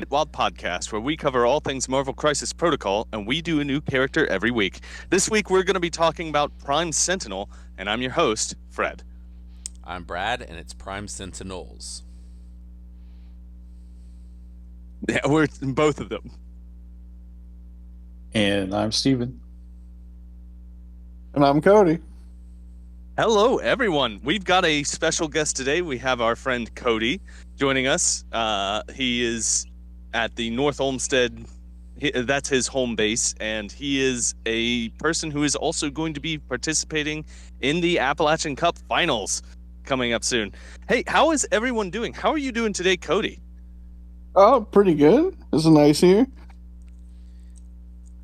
Wild podcast, where we cover all things Marvel Crisis Protocol, and we do a new character every week. This week, we're going to be talking about Prime Sentinel, and I'm your host, Fred. I'm Brad, and it's Prime Sentinels. Yeah, we're both of them. And I'm Steven. And I'm Cody. Hello, everyone. We've got a special guest today. We have our friend Cody joining us. He is at the North Olmsted. That's his home base, and he is a person who is also going to be participating in the Appalachian Cup Finals coming up soon. Hey, how is everyone doing? How are you doing today, Cody? Oh, pretty good. It's nice here.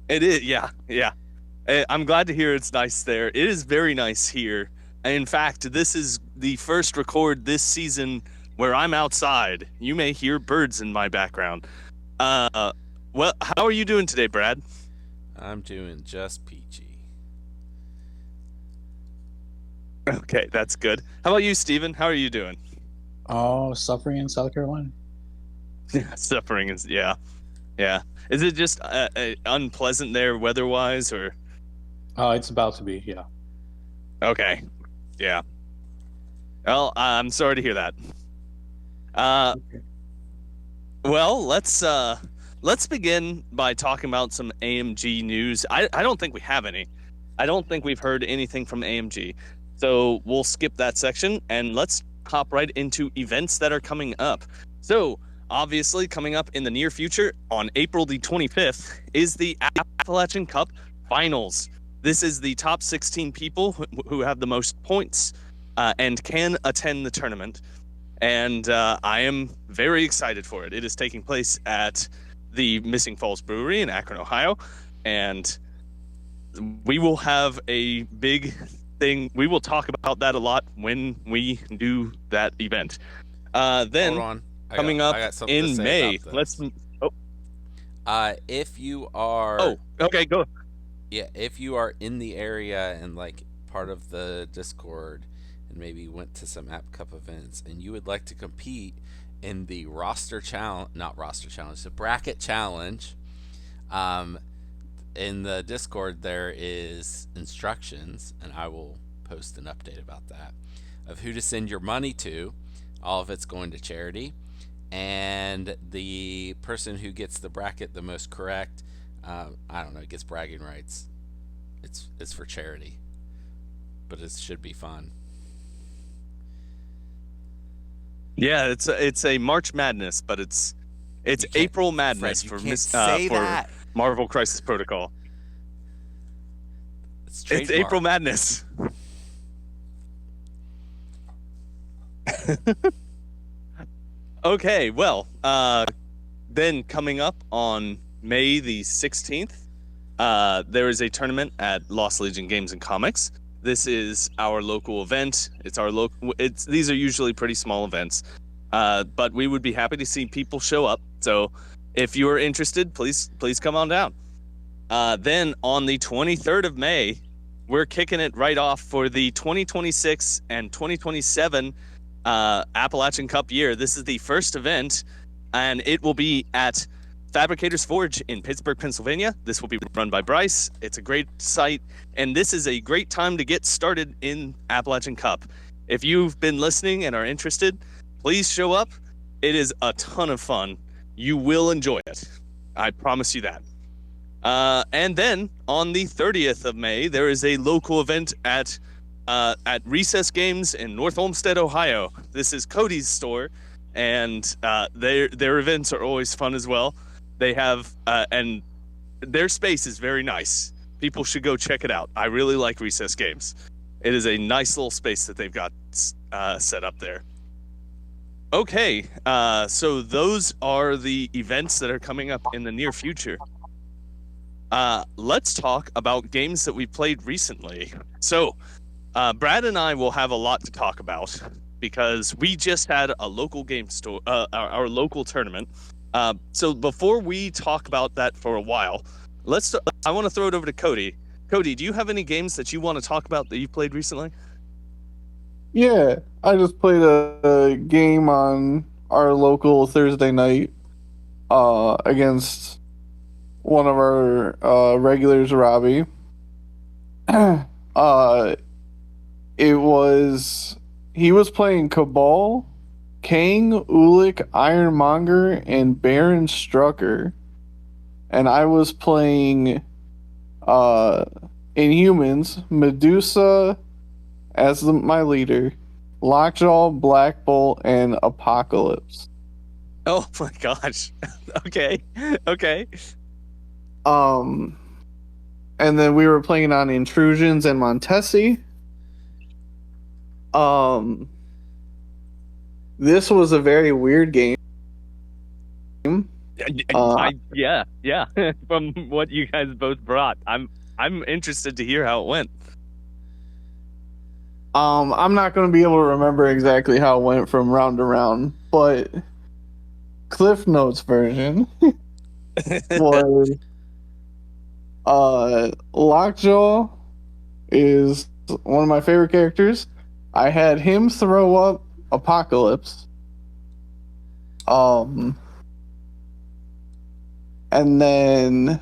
It is, yeah. I'm glad to hear it's nice there. It is very nice here. In fact, this is the first record this season where I'm outside. You may hear birds in my background. Well, how are you doing today, Brad? I'm doing just peachy. Okay, that's good. How about you, Steven? How are you doing? Oh, suffering in South Carolina. Suffering is, yeah. Is it just unpleasant there weather-wise, or? Oh, it's about to be, yeah. Okay, yeah. Well, I'm sorry to hear that. Well, let's begin by talking about some AMG news. I don't think we have any. I don't think we've heard anything from AMG. So we'll skip that section and let's hop right into events that are coming up. So, obviously, coming up in the near future, on April the 25th, is the Appalachian Cup Finals. This is the top 16 people who have the most points and can attend the tournament. And I am very excited for it. It is taking place at the Missing Falls Brewery in Akron, Ohio. And we will have a big thing. We will talk about that a lot when we do that event. Then, Hold on. coming up in May, if you are... Oh, okay, go. Yeah, if you are in the area and, like, part of the Discord and maybe went to some App Cup events and you would like to compete in the the bracket challenge, in the Discord there is instructions, and I will post an update about that, of who to send your money to. All of it's going to charity, and the person who gets the bracket the most correct, I don't know, gets bragging rights. It's for charity, but it should be fun. Yeah, it's a March Madness, but it's April Madness Fred, for Marvel Crisis Protocol. It's April Madness. Okay, well, then coming up on May the 16th, there is a tournament at Lost Legion Games and Comics. This is our local event. These are usually pretty small events, but we would be happy to see people show up. So, if you are interested, please come on down. Then on the 23rd of May, we're kicking it right off for the 2026 and 2027 Appalachian Cup year. This is the first event, and it will be at Fabricators Forge in Pittsburgh, Pennsylvania. This will be run by Bryce. It's a great site, and this is a great time to get started in Appalachian Cup. If you've been listening and are interested, please show up. It is a ton of fun. You will enjoy it. I promise you that. And then on the 30th of May, there is a local event at Recess Games in North Olmsted, Ohio. This is Cody's store, and their events are always fun as well. They have and their space is very nice. People should go check it out. I really like Recess Games. It is a nice little space that they've got set up there. Okay, so those are the events that are coming up in the near future. Let's talk about games that we played recently. So, Brad and I will have a lot to talk about because we just had a local game store, our local tournament. So before we talk about that for a while, I want to throw it over to Cody. Cody, do you have any games that you want to talk about that you played recently? Yeah, I just played a game on our local Thursday night against one of our regulars, Robbie. It was he was playing Cabal, Kang, Ulik, Ironmonger, and Baron Strucker, and I was playing Inhumans, Medusa as my leader, Lockjaw, Black Bolt, and Apocalypse. Oh my gosh. Okay. Okay. And then we were playing on Intrusions and Montesi. This was a very weird game. Yeah. From what you guys both brought, I'm interested to hear how it went. I'm not going to be able to remember exactly how it went from round to round, but Cliff Notes version was Lockjaw is one of my favorite characters. I had him throw up Apocalypse. And then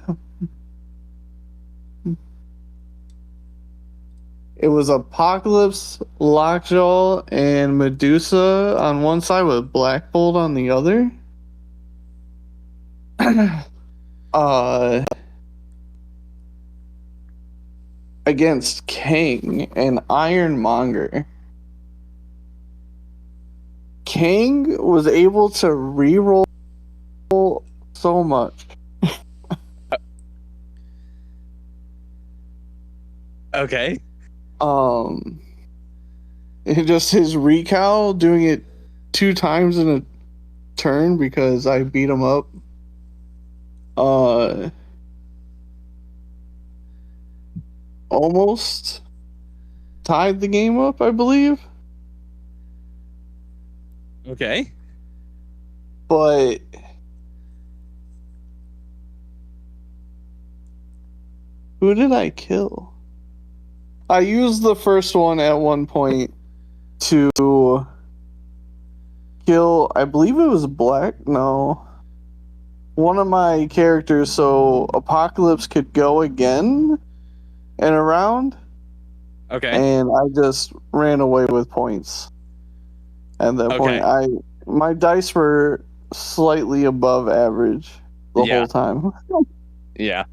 it was Apocalypse, Lockjaw, and Medusa on one side with Black Bolt on the other. Against Kang and Ironmonger. Kang was able to reroll so much. Okay. Just his recal doing it 2 times in a turn because I beat him up. Almost tied the game up, I believe. Okay. But who did I kill? I used the first one at one point to kill, I believe it was Black. No. One of my characters, so Apocalypse could go again in a round. Okay. And I just ran away with points. At that point, my dice were slightly above average the whole time. Yeah.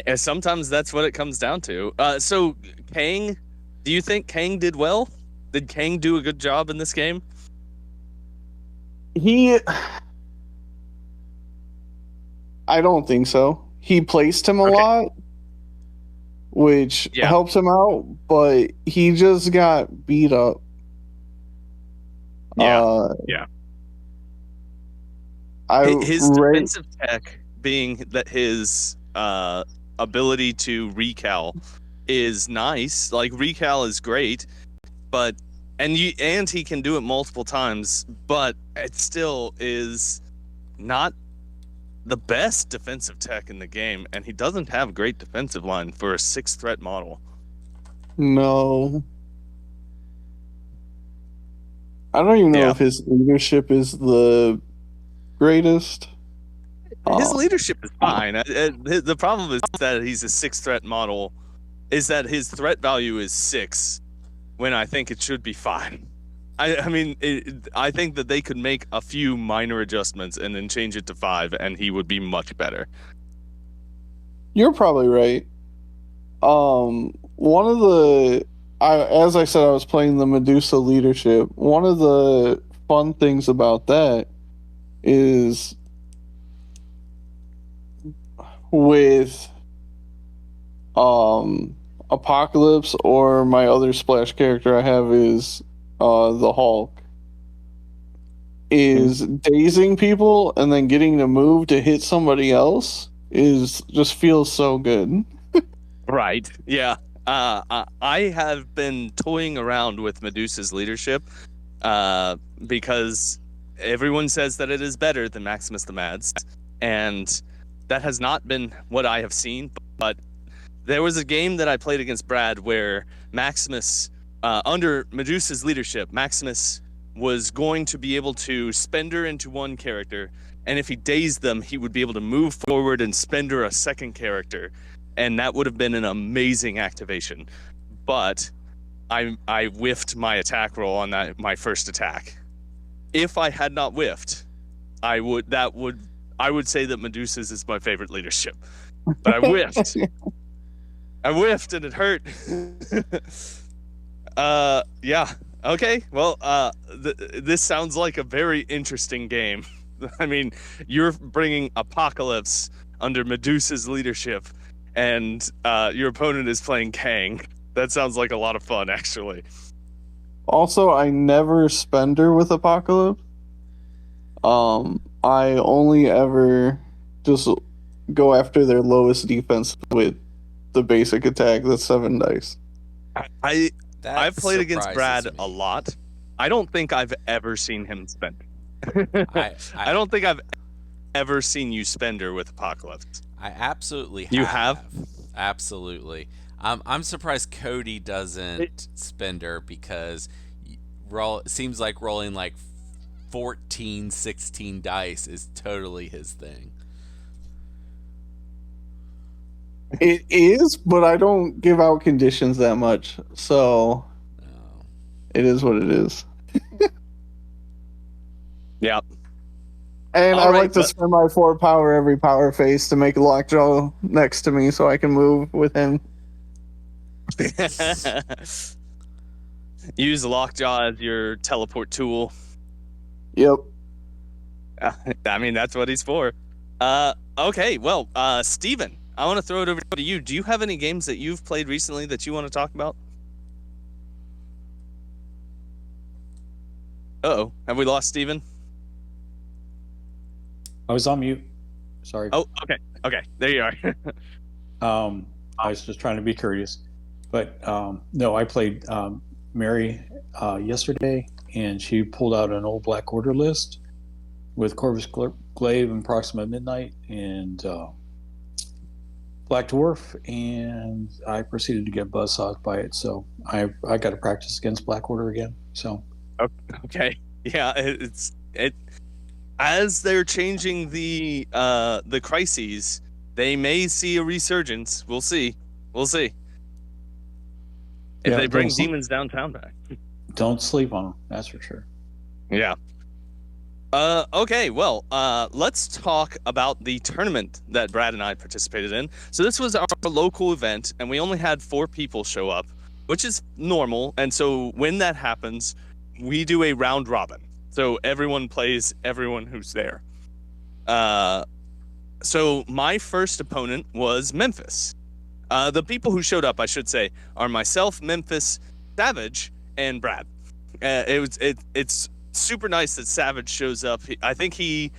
And sometimes that's what it comes down to. So Kang, do you think Kang did well? Did Kang do a good job in this game? I don't think so. He placed him a lot, which helps him out, but he just got beat up. His defensive tech being that his ability to recal is nice. Like recal is great, but and he can do it multiple times, but it still is not the best defensive tech in the game, and he doesn't have a great defensive line for a 6 threat model. No. I don't even know if his leadership is the greatest. His leadership is fine. The problem is that he's a 6 threat model, is that his threat value is 6, when I think it should be 5. I mean, I think that they could make a few minor adjustments and then change it to 5, and he would be much better. You're probably right. One of the, as I said, I was playing the Medusa leadership. One of the fun things about that is with Apocalypse, or my other splash character I have is the Hulk, is dazing people and then getting to move to hit somebody else just feels so good. Right. Yeah. I have been toying around with Medusa's leadership because everyone says that it is better than Maximus the Mads, and that has not been what I have seen. But there was a game that I played against Brad where Maximus, under Medusa's leadership, Maximus was going to be able to spender into one character, and if he dazed them, he would be able to move forward and spender a second character, and that would have been an amazing activation. But I whiffed my attack roll on my first attack. If I had not whiffed, I would say that Medusa's is my favorite leadership. But I whiffed. I whiffed and it hurt. Yeah. Okay. Well, this sounds like a very interesting game. I mean, you're bringing Apocalypse under Medusa's leadership, and your opponent is playing Kang. That sounds like a lot of fun, actually. Also, I never spender with Apocalypse. I only ever just go after their lowest defense with the basic attack. That's 7 dice. I've played against Brad me a lot. I don't think I've ever seen him spend. I don't think I've ever seen you spender with Apocalypse. I absolutely have. You have? Absolutely. I'm surprised Cody doesn't spender, because it seems like rolling like 14, 16 dice is totally his thing. It is, but I don't give out conditions that much, so it is what it is. Yeah. And I like to spend my 4 power every power phase to make Lockjaw next to me so I can move with him. Use Lockjaw as your teleport tool. Yep. I mean, that's what he's for. Okay, well, Steven, I want to throw it over to you. Do you have any games that you've played recently that you want to talk about? Uh-oh, have we lost Steven? I was on mute. Sorry. Oh, okay, there you are. I was just trying to be courteous. But no, I played Mary yesterday, and she pulled out an old Black Order list with Corvus Glaive and Proxima Midnight and Black Dwarf, and I proceeded to get buzzsawed by it. So I got to practice against Black Order again. So okay, yeah, it as they're changing the crises, they may see a resurgence. We'll see. If they bring demons downtown back. Don't sleep on them, that's for sure. Yeah. Okay, well, let's talk about the tournament that Brad and I participated in. So this was our local event, and we only had 4 people show up, which is normal. And so when that happens, we do a round robin. So everyone plays everyone who's there. So my first opponent was Memphis. The people who showed up, I should say, are myself, Memphis, Savage, and Brad. It's super nice that Savage shows up. I think he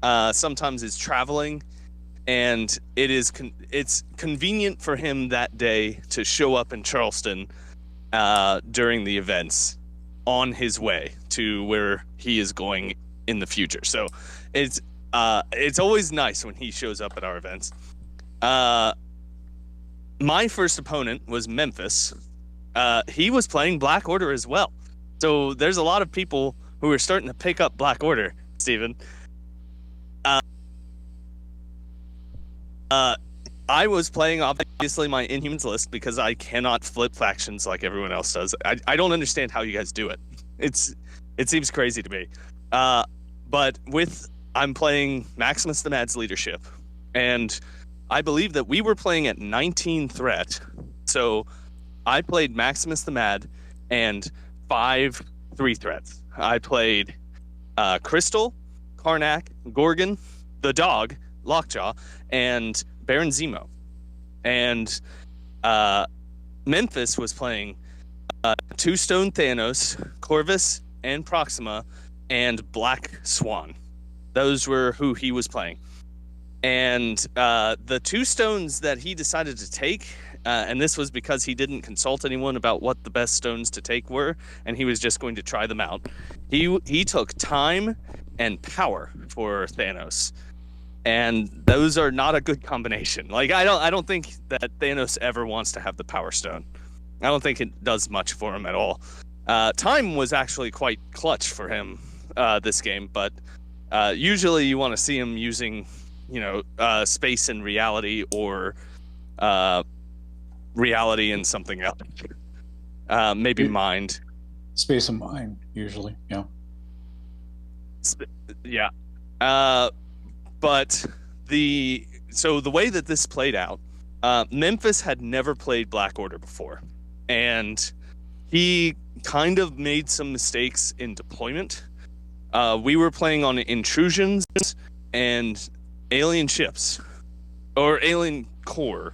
sometimes is traveling, and it's convenient for him that day to show up in Charleston during the events on his way to where he is going in the future. So it's always nice when he shows up at our events. My first opponent was Memphis. He was playing Black Order as well. So there's a lot of people who are starting to pick up Black Order, Steven. I was playing, obviously, my Inhumans list because I cannot flip factions like everyone else does. I don't understand how you guys do it. It seems crazy to me. But I'm playing Maximus the Mad's leadership, and I believe that we were playing at 19 threat. So I played Maximus the Mad and 5 3 threats. I played Crystal, Karnak, Gorgon, the dog, Lockjaw, and Baron Zemo. And Memphis was playing 2 Stone Thanos, Corvus, and Proxima, and Black Swan. Those were who he was playing. And the 2 stones that he decided to take, and this was because he didn't consult anyone about what the best stones to take were, and he was just going to try them out. He took time and power for Thanos, and those are not a good combination. Like I don't think that Thanos ever wants to have the Power Stone. I don't think it does much for him at all. Time was actually quite clutch for him this game, but Usually you want to see him using, space and reality, or reality and something else. Maybe mind. Space and mind, usually, yeah. Yeah. But the way that this played out, Memphis had never played Black Order before, and he kind of made some mistakes in deployment. We were playing on intrusions and alien ships, or alien core.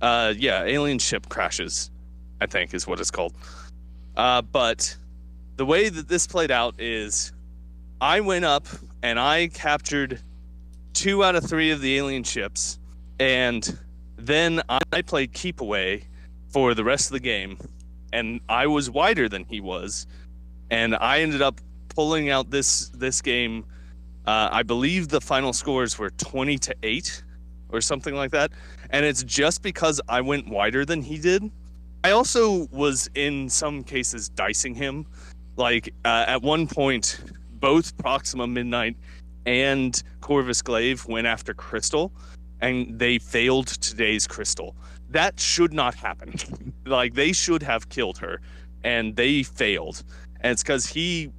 Alien ship crashes, I think is what it's called. But the way that this played out is I went up and I captured 2 out of 3 of the alien ships, and then I played keep away for the rest of the game, and I was wider than he was, and I ended up pulling out this game. I believe the final scores were 20-8 or something like that, and it's just because I went wider than he did. I also was in some cases dicing him. Like at one point, both Proxima Midnight and Corvus Glaive went after Crystal, and they failed today's Crystal. That should not happen. Like, they should have killed her, and they failed. And it's because he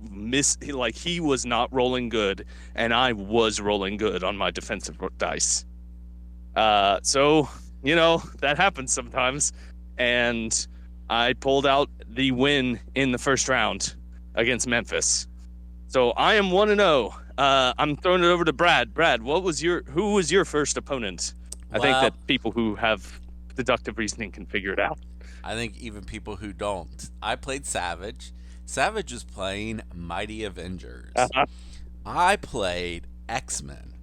was not rolling good, and I was rolling good on my defensive dice. So, that happens sometimes. And I pulled out the win in the first round against Memphis. So I am 1-0. I'm throwing it over to Brad. Brad, who was your first opponent? I think that people who have deductive reasoning can figure it out. I think even people who don't. I played Savage. Savage was playing Mighty Avengers. Uh-huh. I played X-Men,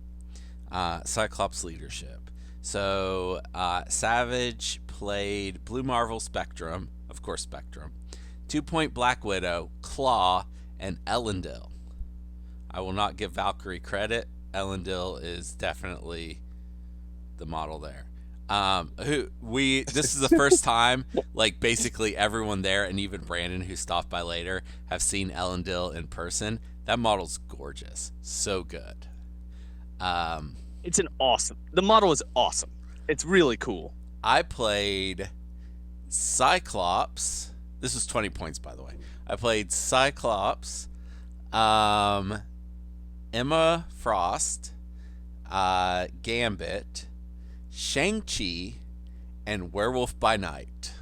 Cyclops Leadership. So Savage played Blue Marvel Spectrum, of course Spectrum, 2-point Black Widow, Claw, and Elendil. I will not give Valkyrie credit. Elendil is definitely the model there. This is the first time, like, basically everyone there, and even Brandon, who stopped by later, have seen Elendil in person. That model's gorgeous. So good. The model is awesome. It's really cool. I played Cyclops. This was 20 points, by the way. I played Cyclops, Emma Frost, Gambit, Shang-Chi, and Werewolf by Night.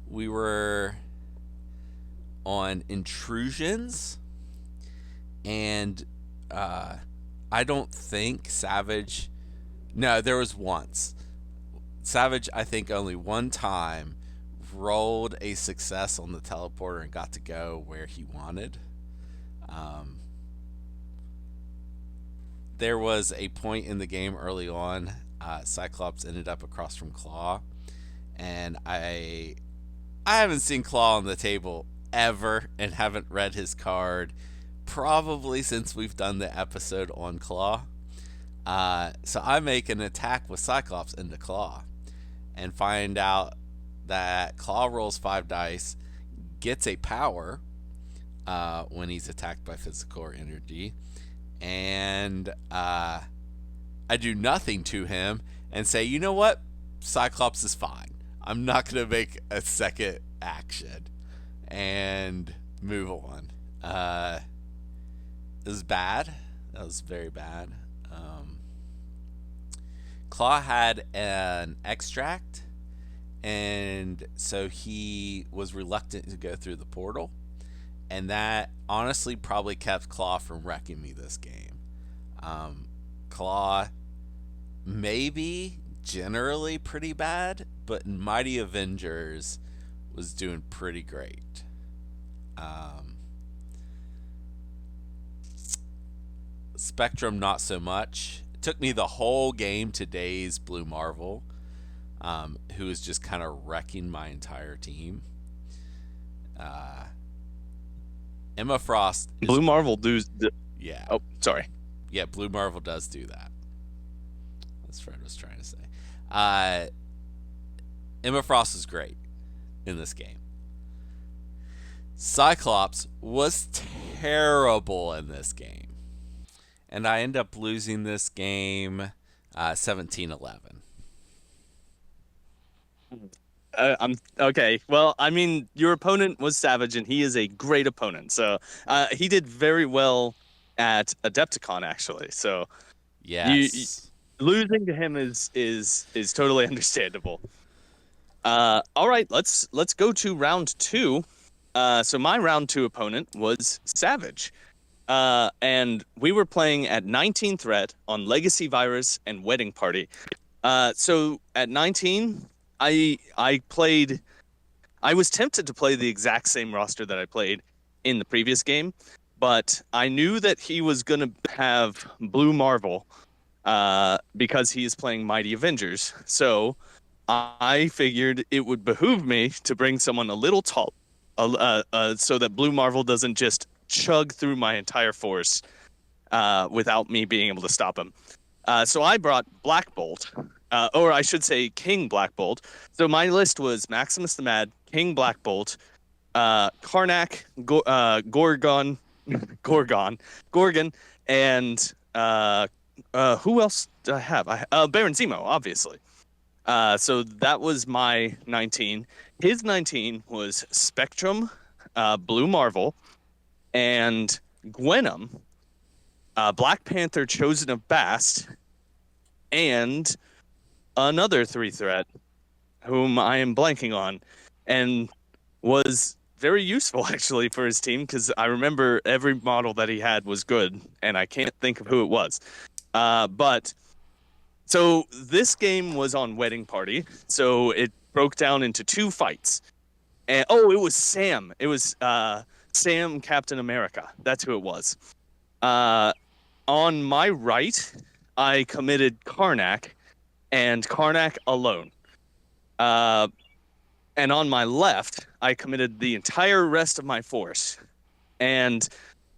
We were on intrusions, and I don't think Savage... No, there was once. Savage, I think, only one time rolled a success on the teleporter and got to go where he wanted. There was a point in the game early on, Cyclops ended up across from Claw, and I haven't seen Claw on the table ever and haven't read his card probably since we've done the episode on Claw. So I make an attack with Cyclops into Claw and find out that Claw rolls 5 dice, gets a power when he's attacked by physical or energy, and I do nothing to him and say, you know what? Cyclops is fine. I'm not going to make a second action and move on. It was bad. That was very bad. Claw had an extract, and so he was reluctant to go through the portal, and that honestly probably kept Claw from wrecking me this game. Claw maybe generally pretty bad, but in Mighty Avengers was doing pretty great. Spectrum not so much. It took me the whole game to daze Blue Marvel, who is just kind of wrecking my entire team. Emma Frost is, Blue Marvel yeah. Oh, sorry. Yeah, Blue Marvel does do that. That's what Fred was trying to say. Emma Frost is great in this game. Cyclops was terrible in this game. And I end up losing this game 17-11. I'm okay. Well, I mean, your opponent was Savage, and he is a great opponent. So he did very well at Adepticon, actually. So you Yes. losing to him is totally understandable. All right, let's go to round 2. So my round 2 opponent was Savage. And we were playing at 19 Threat on Legacy Virus and Wedding Party. So at 19, I played. I was tempted to play the exact same roster that I played in the previous game, but I knew that he was gonna have Blue Marvel, because he is playing Mighty Avengers. So I figured it would behoove me to bring someone a little tall, so that Blue Marvel doesn't just chug through my entire force without me being able to stop him. So I brought Black Bolt, or I should say King Black Bolt. So my list was Maximus the Mad, King Black Bolt, Karnak, Gorgon, and who else did I have? Baron Zemo, obviously. So that was my 19. His 19 was Spectrum, Blue Marvel, and Gwenom, Black Panther Chosen of Bast, and another 3-threat whom I am blanking on, and was very useful actually for his team because I remember every model that he had was good, and I can't think of who it was. But so this game was on Wedding Party, so it broke down into 2 fights. And it was Sam. It was Sam Captain America. That's who it was. On my right, I committed Karnak, and Karnak alone. And on my left, I committed the entire rest of my force. And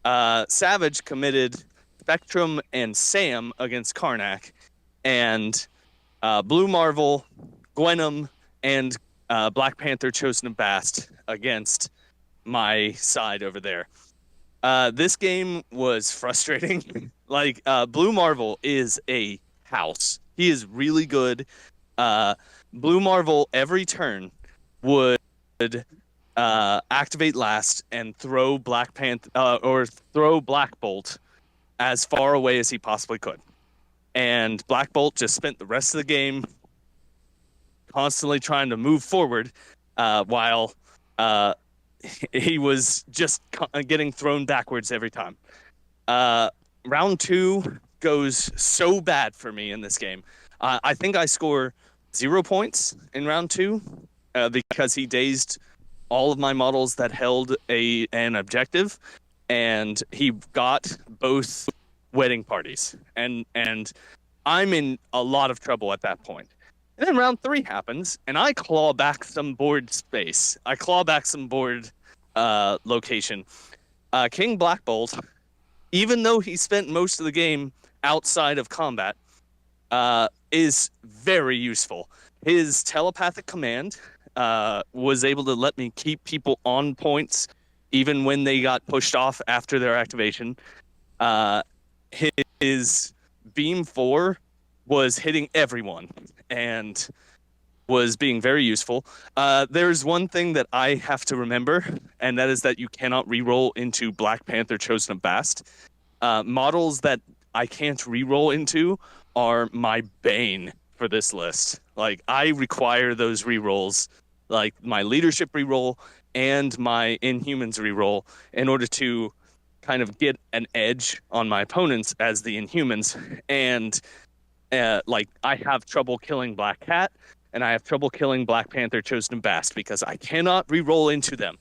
Savage committed Spectrum and Sam against Karnak, and Blue Marvel, Gwenom, and Black Panther Chosen of Bast against my side over there. This game was frustrating. Like, Blue Marvel is a house. He is really good. Blue Marvel every turn would activate last and throw Black Panther or throw Black Bolt as far away as he possibly could. And Black Bolt just spent the rest of the game constantly trying to move forward while he was just getting thrown backwards every time. Round 2 goes so bad for me in this game. I think I score 0 points in round 2 because he dazed all of my models that held an objective, and he got both wedding parties, and I'm in a lot of trouble at that point. And then round 3 happens, and I claw back some board space. I claw back some board location. King Black Bolt, even though he spent most of the game outside of combat, is very useful. His telepathic command was able to let me keep people on points even when they got pushed off after their activation. His Beam 4 was hitting everyone and was being very useful. There's one thing that I have to remember, and that is that you cannot reroll into Black Panther Chosen of Bast. Models that I can't reroll into are my bane for this list. Like, I require those rerolls, like my leadership reroll and my Inhumans reroll, in order to kind of get an edge on my opponents as the Inhumans. And like, I have trouble killing Black Cat, and I have trouble killing Black Panther Chosen of Bast because I cannot reroll into them.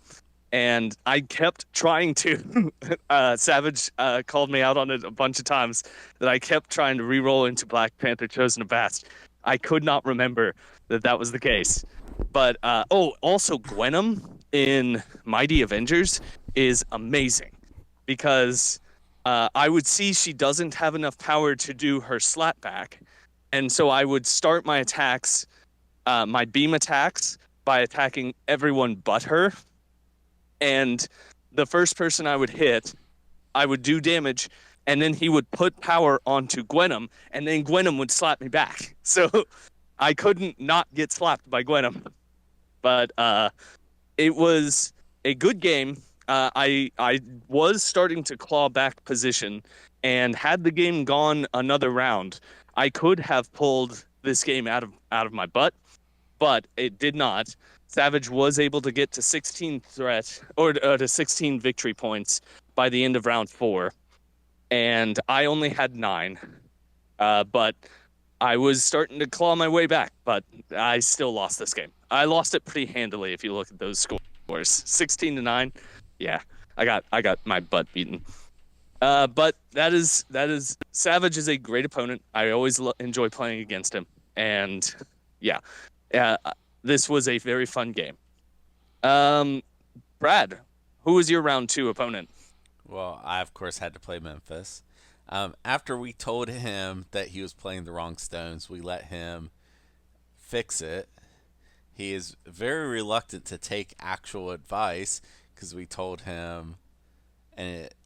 And I kept trying to. Savage called me out on it a bunch of times that I kept trying to reroll into Black Panther Chosen of Bast. I could not remember that was the case. But also Gwenom in Mighty Avengers is amazing because I would see she doesn't have enough power to do her slapback, and so I would start my attacks, my beam attacks, by attacking everyone but her. and the first person I would hit, I would do damage, and then he would put power onto Gwenum, and then Gwenum would slap me back. So I couldn't not get slapped by Gwenum. But it was a good game. I was starting to claw back position, and had the game gone another round, I could have pulled this game out of my butt, but it did not. Savage was able to get to 16 threat or to 16 victory points by the end of round 4, and I only had 9. But I was starting to claw my way back, but I still lost this game. I lost it pretty handily if you look at those scores. 16-9. Yeah, I got my butt beaten. But that is Savage is a great opponent. I always enjoy playing against him, and yeah, this was a very fun game. Brad, who was your round 2 opponent? Well, I of course had to play Memphis. After we told him that he was playing the wrong stones, we let him fix it. He is very reluctant to take actual advice because we told him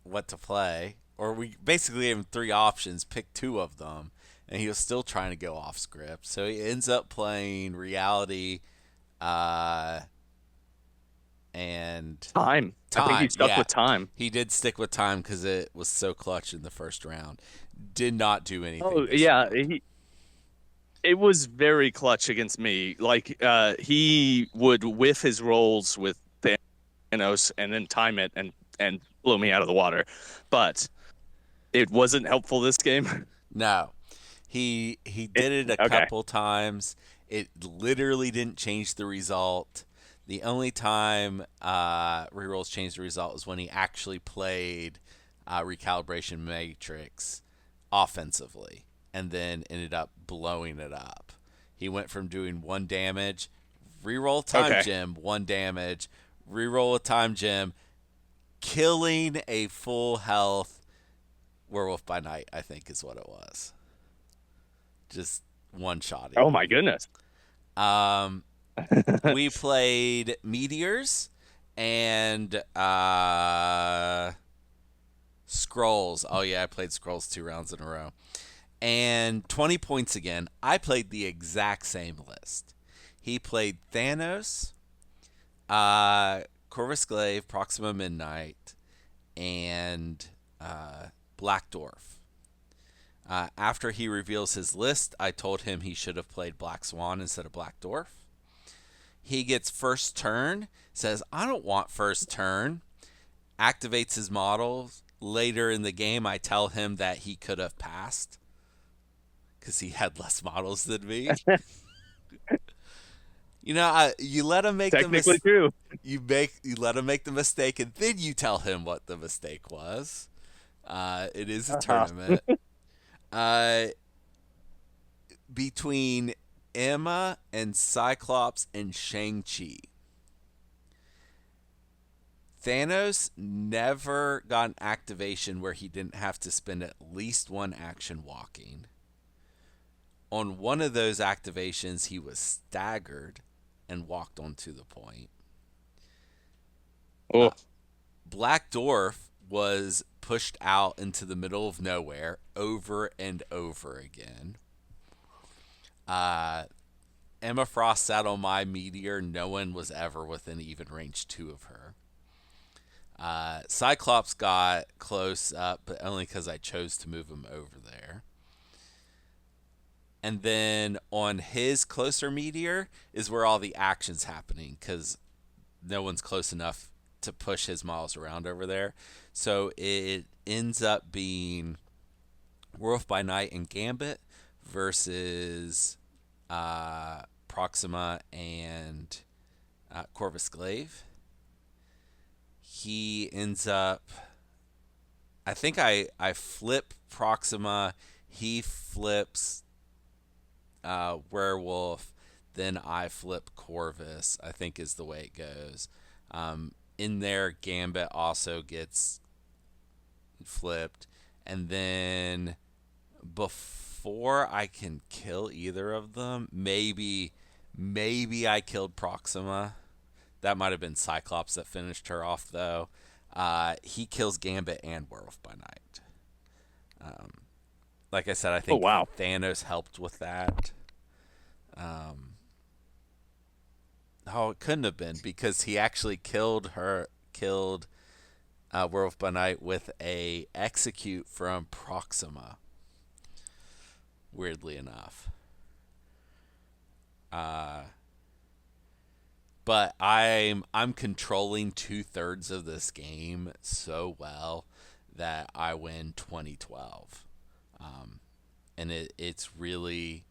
what to play, or we basically gave him 3 options, pick 2 of them, and he was still trying to go off script. So he ends up playing reality, and Time. I think he stuck with time. He did stick with time because it was so clutch in the first round. Did not do anything. Oh yeah, it was very clutch against me. Like he would whiff his rolls with Thanos and then time it and blow me out of the water. But it wasn't helpful this game. No. He did it a couple times. It literally didn't change the result. The only time rerolls changed the result was when he actually played Recalibration Matrix offensively and then ended up blowing it up. He went from doing 1 damage, reroll time gem, 1 damage, reroll a time gem, killing a full health Werewolf by Night, I think is what it was. Just one shot. Oh my goodness. We played Meteors and Scrolls. Oh yeah, I played Scrolls 2 rounds in a row. And 20 points again. I played the exact same list. He played Thanos, Corvus Glaive, Proxima Midnight, and Black Dwarf. After he reveals his list, I told him he should have played Black Swan instead of Black Dwarf. He gets first turn, says, I don't want first turn, activates his models. Later in the game, I tell him that he could have passed because he had less models than me. You know, you let him make the mistake. True. You let him make the mistake, and then you tell him what the mistake was. It is a tournament. Between Emma and Cyclops and Shang-Chi, Thanos never got an activation where he didn't have to spend at least 1 action walking. On one of those activations, he was staggered and walked onto the point. Oh. Black Dwarf was pushed out into the middle of nowhere over and over again. Emma Frost sat on my meteor. No one was ever within even range 2 of her. Cyclops got close up, but only because I chose to move him over there. And then on his closer meteor is where all the action's happening because no one's close enough to push his models around over there. So it ends up being Werewolf by Night and Gambit versus Proxima and Corvus Glaive. He ends up, I think I flip Proxima, he flips Werewolf, then I flip Corvus, I think is the way it goes. In there, Gambit also gets flipped. And then before I can kill either of them, maybe I killed Proxima That might have been Cyclops that finished her off, though. He kills Gambit and Werewolf by Night. Like I said, I Oh think wow. Thanos helped with that. Oh, it couldn't have been because he actually killed Werewolf by Night with a execute from Proxima. Weirdly enough. But I'm controlling 2/3 of this game so well that I win 2012, and it's really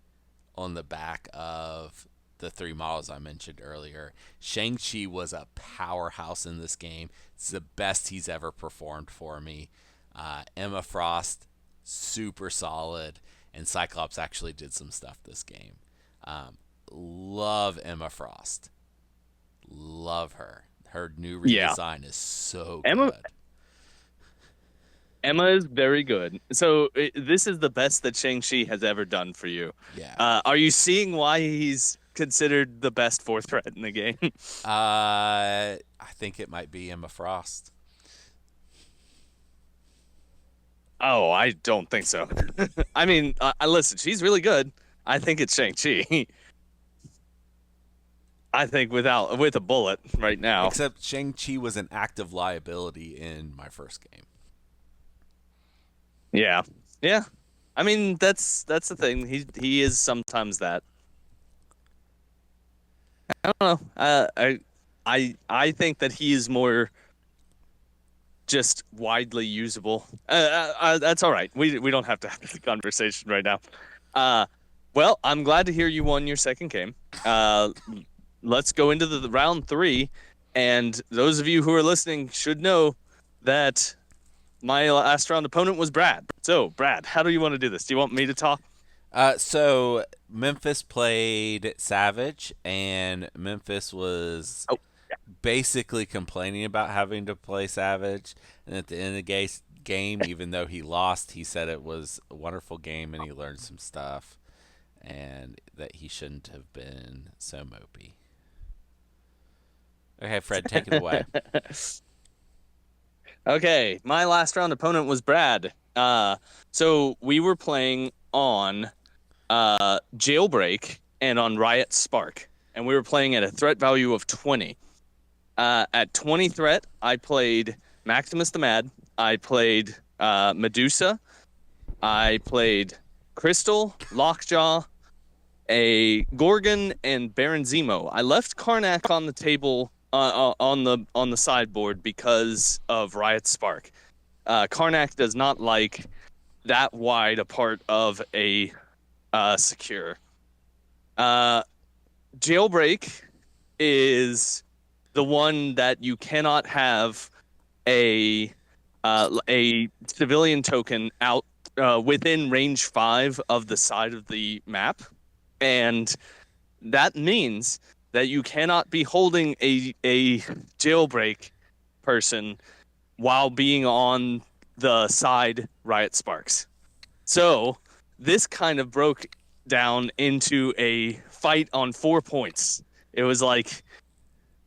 on the back of the three models I mentioned earlier. Shang-Chi was a powerhouse in this game. It's the best he's ever performed for me. Emma Frost, super solid, and Cyclops actually did some stuff this game. Love Emma Frost. Love her. Her new redesign is so Emma good. Emma is very good. So this is the best that Shang-Chi has ever done for you. Yeah. Are you seeing why he's considered the best fourth threat in the game? I think it might be Emma Frost. Oh, I don't think so. I mean, listen, she's really good. I think it's Shang-Chi. I think with a bullet right now. Except Shang-Chi was an active liability in my first game. Yeah. Yeah. I mean, that's the thing. He is sometimes that. I don't know. I think that he is more just widely usable. That's all right. We don't have to have this conversation right now. Well, I'm glad to hear you won your second game. Let's go into the round 3, and those of you who are listening should know that my last round opponent was Brad. So, Brad, how do you want to do this? Do you want me to talk? So Memphis played Savage, and Memphis was basically complaining about having to play Savage. And at the end of the game, even though he lost, he said it was a wonderful game and he learned some stuff, and that he shouldn't have been so mopey. Okay, Fred, take it away. Okay, my last round opponent was Brad. So we were playing on Jailbreak and on Riot Spark, and we were playing at a threat value of 20. At 20 threat, I played Maximus the Mad. I played Medusa. I played Crystal, Lockjaw, a Gorgon, and Baron Zemo. I left Karnak on the table on the sideboard because of Riot Spark. Karnak does not like that wide a part of a secure. Jailbreak is the one that you cannot have a civilian token out within range 5 of the side of the map, and that means that you cannot be holding a jailbreak person while being on the side Riot Sparks. So this kind of broke down into a fight on 4 points. It was like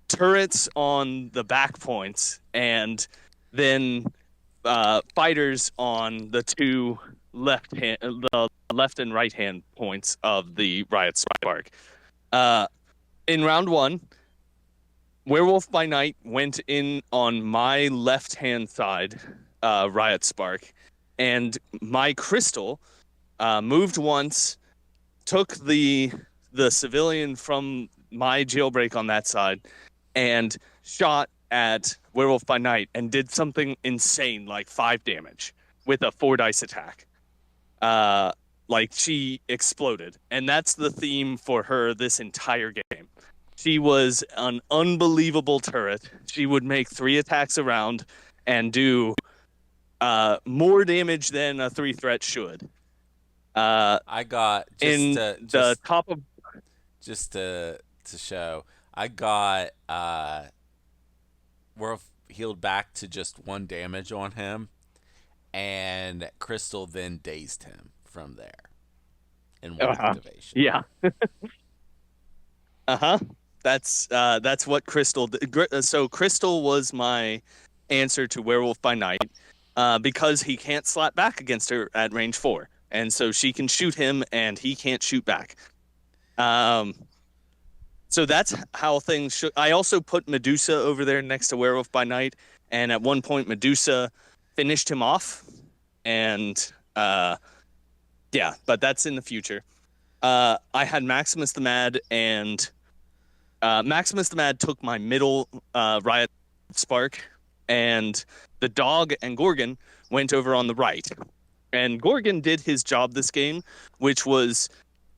turrets on the back points, and then fighters on the two the left and right hand points of the Riot Spark. In round 1, Werewolf by Night went in on my left hand side Riot Spark, and my Crystal moved once, took the civilian from my jailbreak on that side, and shot at Werewolf by Night and did something insane, like 5 damage with a 4 dice attack. Like, she exploded, and that's the theme for her this entire game. She was an unbelievable turret. She would make 3 attacks a round and do more damage than a 3 threat should. I got just to show. I got Werewolf healed back to just 1 damage on him, and Crystal then dazed him from there in 1 activation. Yeah. Uh-huh. That's what Crystal did. So Crystal was my answer to Werewolf by Night, because he can't slap back against her at range 4, and so she can shoot him and he can't shoot back. So that's how things should. I also put Medusa over there next to Werewolf by Night, and at one point Medusa finished him off, and yeah, but that's in the future. I had Maximus the Mad, and Maximus the Mad took my middle Riot Spark, and the dog and Gorgon went over on the right. And Gorgon did his job this game, which was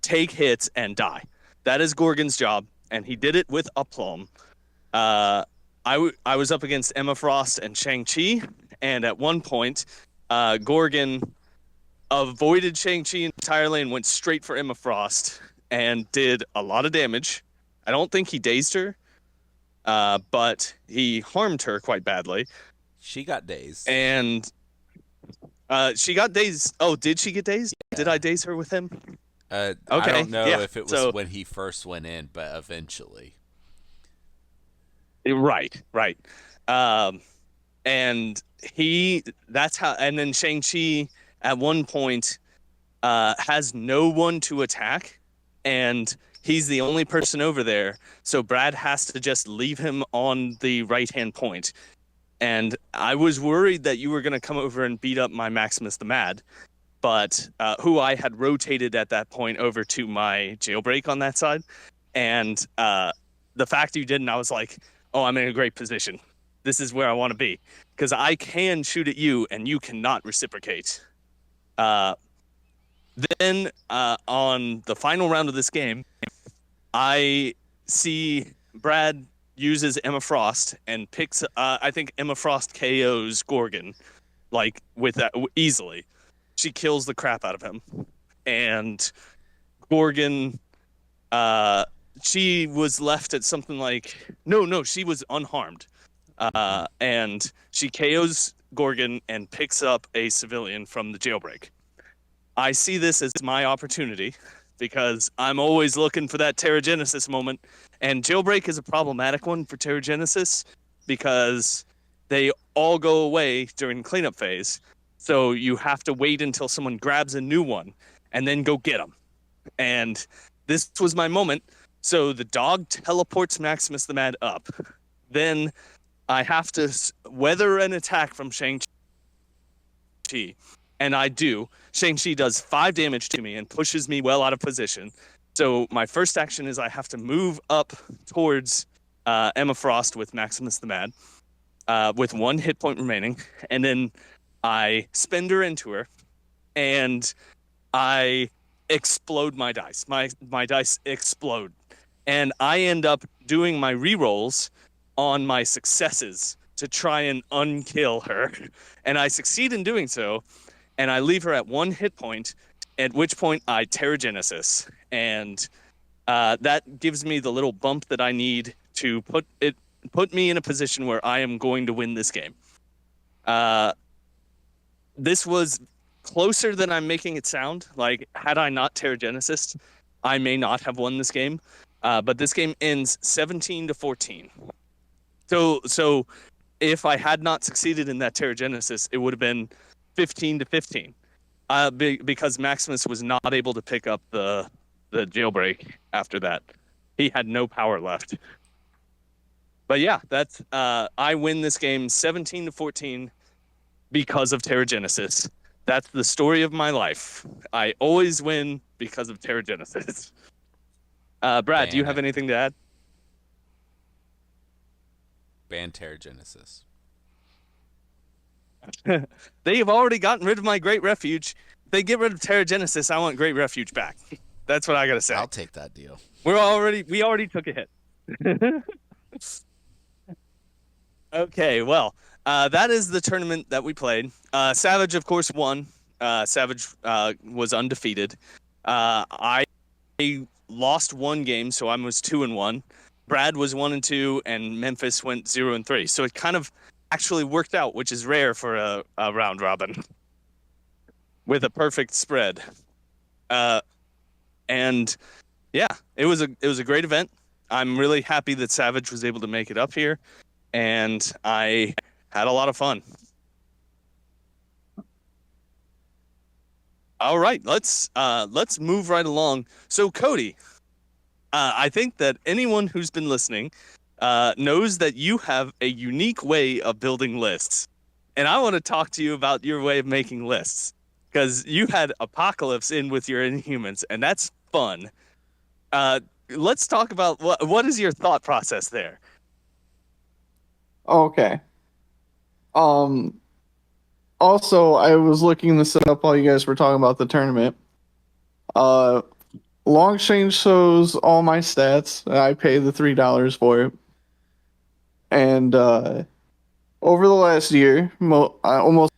take hits and die. That is Gorgon's job, and he did it with aplomb. I was up against Emma Frost and Shang-Chi, and at one point, Gorgon avoided Shang-Chi entirely and went straight for Emma Frost and did a lot of damage. I don't think he dazed her, but he harmed her quite badly. She got dazed. And she got dazed. Oh, did she get dazed? Yeah. Did I daze her with him? Okay. I don't know if it was when he first went in, but eventually. Right. And that's how, and then Shang-Chi at one point has no one to attack, and he's the only person over there, so Brad has to just leave him on the right-hand point. And I was worried that you were going to come over and beat up my Maximus the Mad, but who I had rotated at that point over to my Jailbreak on that side. And the fact you didn't, I was like, oh, I'm in a great position. This is where I want to be, because I can shoot at you and you cannot reciprocate. Then on the final round of this game, I see Brad uses Emma Frost and picks. I think Emma Frost KOs Gorgon, like with that easily. She kills the crap out of him, and Gorgon. She was left at something like no, she was unharmed, and she KOs Gorgon and picks up a civilian from the Jailbreak. I see this as my opportunity, because I'm always looking for that Terrigenesis moment, and Jailbreak is a problematic one for Terrigenesis because they all go away during cleanup phase, so you have to wait until someone grabs a new one and then go get them. And this was my moment, so the dog teleports Maximus the Mad up. Then I have to weather an attack from Shang-Chi, and I do. Shang-Chi does 5 damage to me and pushes me well out of position. So my first action is I have to move up towards Emma Frost with Maximus the Mad, with 1 hit point remaining, and then I spend her into her, and I explode my dice. My dice explode, and I end up doing my rerolls on my successes to try and unkill her, and I succeed in doing so. And I leave her at 1 hit point, at which point I Terrigenesis. And that gives me the little bump that I need to put me in a position where I am going to win this game. This was closer than I'm making it sound. Like, had I not Terrigenesis, I may not have won this game. But this game ends 17-14. So if I had not succeeded in that Terrigenesis, it would have been 15-15, because Maximus was not able to pick up the Jailbreak after that. He had no power left. But yeah, that's I win this game 17-14 because of Terrigenesis. That's the story of my life. I always win because of Terrigenesis. Brad, do you have anything to add? Ban Terrigenesis. They've already gotten rid of my Great Refuge. If they get rid of Terrigenesis, I want Great Refuge back. That's what I gotta say. I'll take that deal. We already took a hit. Okay, well, that is the tournament that we played. Savage, of course, won. Savage was undefeated. I lost 1 game, so I was 2-1. Brad was 1-2, and Memphis went 0-3. So it kind of actually worked out, which is rare for a round robin with a perfect spread. And yeah, it was a great event. I'm really happy that Savage was able to make it up here, and I had a lot of fun. All right, let's move right along. So, Cody, I think that anyone who's been listening knows that you have a unique way of building lists, and I want to talk to you about your way of making lists because you had Apocalypse in with your Inhumans, and that's fun. Let's talk about what is your thought process there. Okay. Also, I was looking this up while you guys were talking about the tournament. Longshange shows all my stats. I pay the $3 for it. And over the last year, almost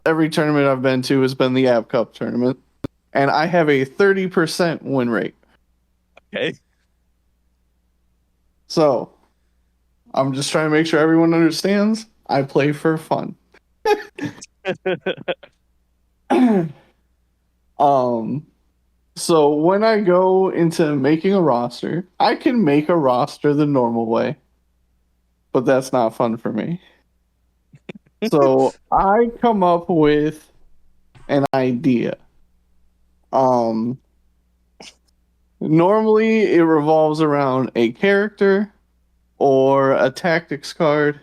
every tournament I've been to has been the Ab Cup tournament. And I have a 30% win rate. Okay. So, I'm just trying to make sure everyone understands. I play for fun. So when I go into making a roster, I can make a roster the normal way, but that's not fun for me. So I come up with an idea. Normally it revolves around a character or a tactics card,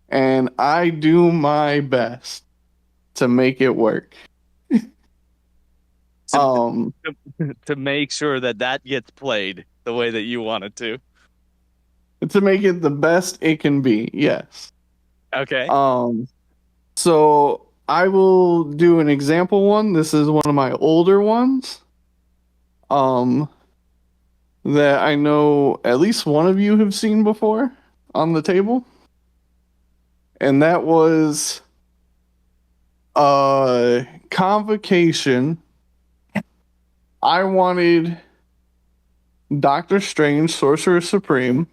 and I do my best to make it work. To make sure that gets played the way that you want it to make it the best it can be, yes. Okay. So I will do an example one. This is one of my older ones. That I know at least one of you have seen before on the table. And that was Convocation. I wanted Doctor Strange, Sorcerer Supreme,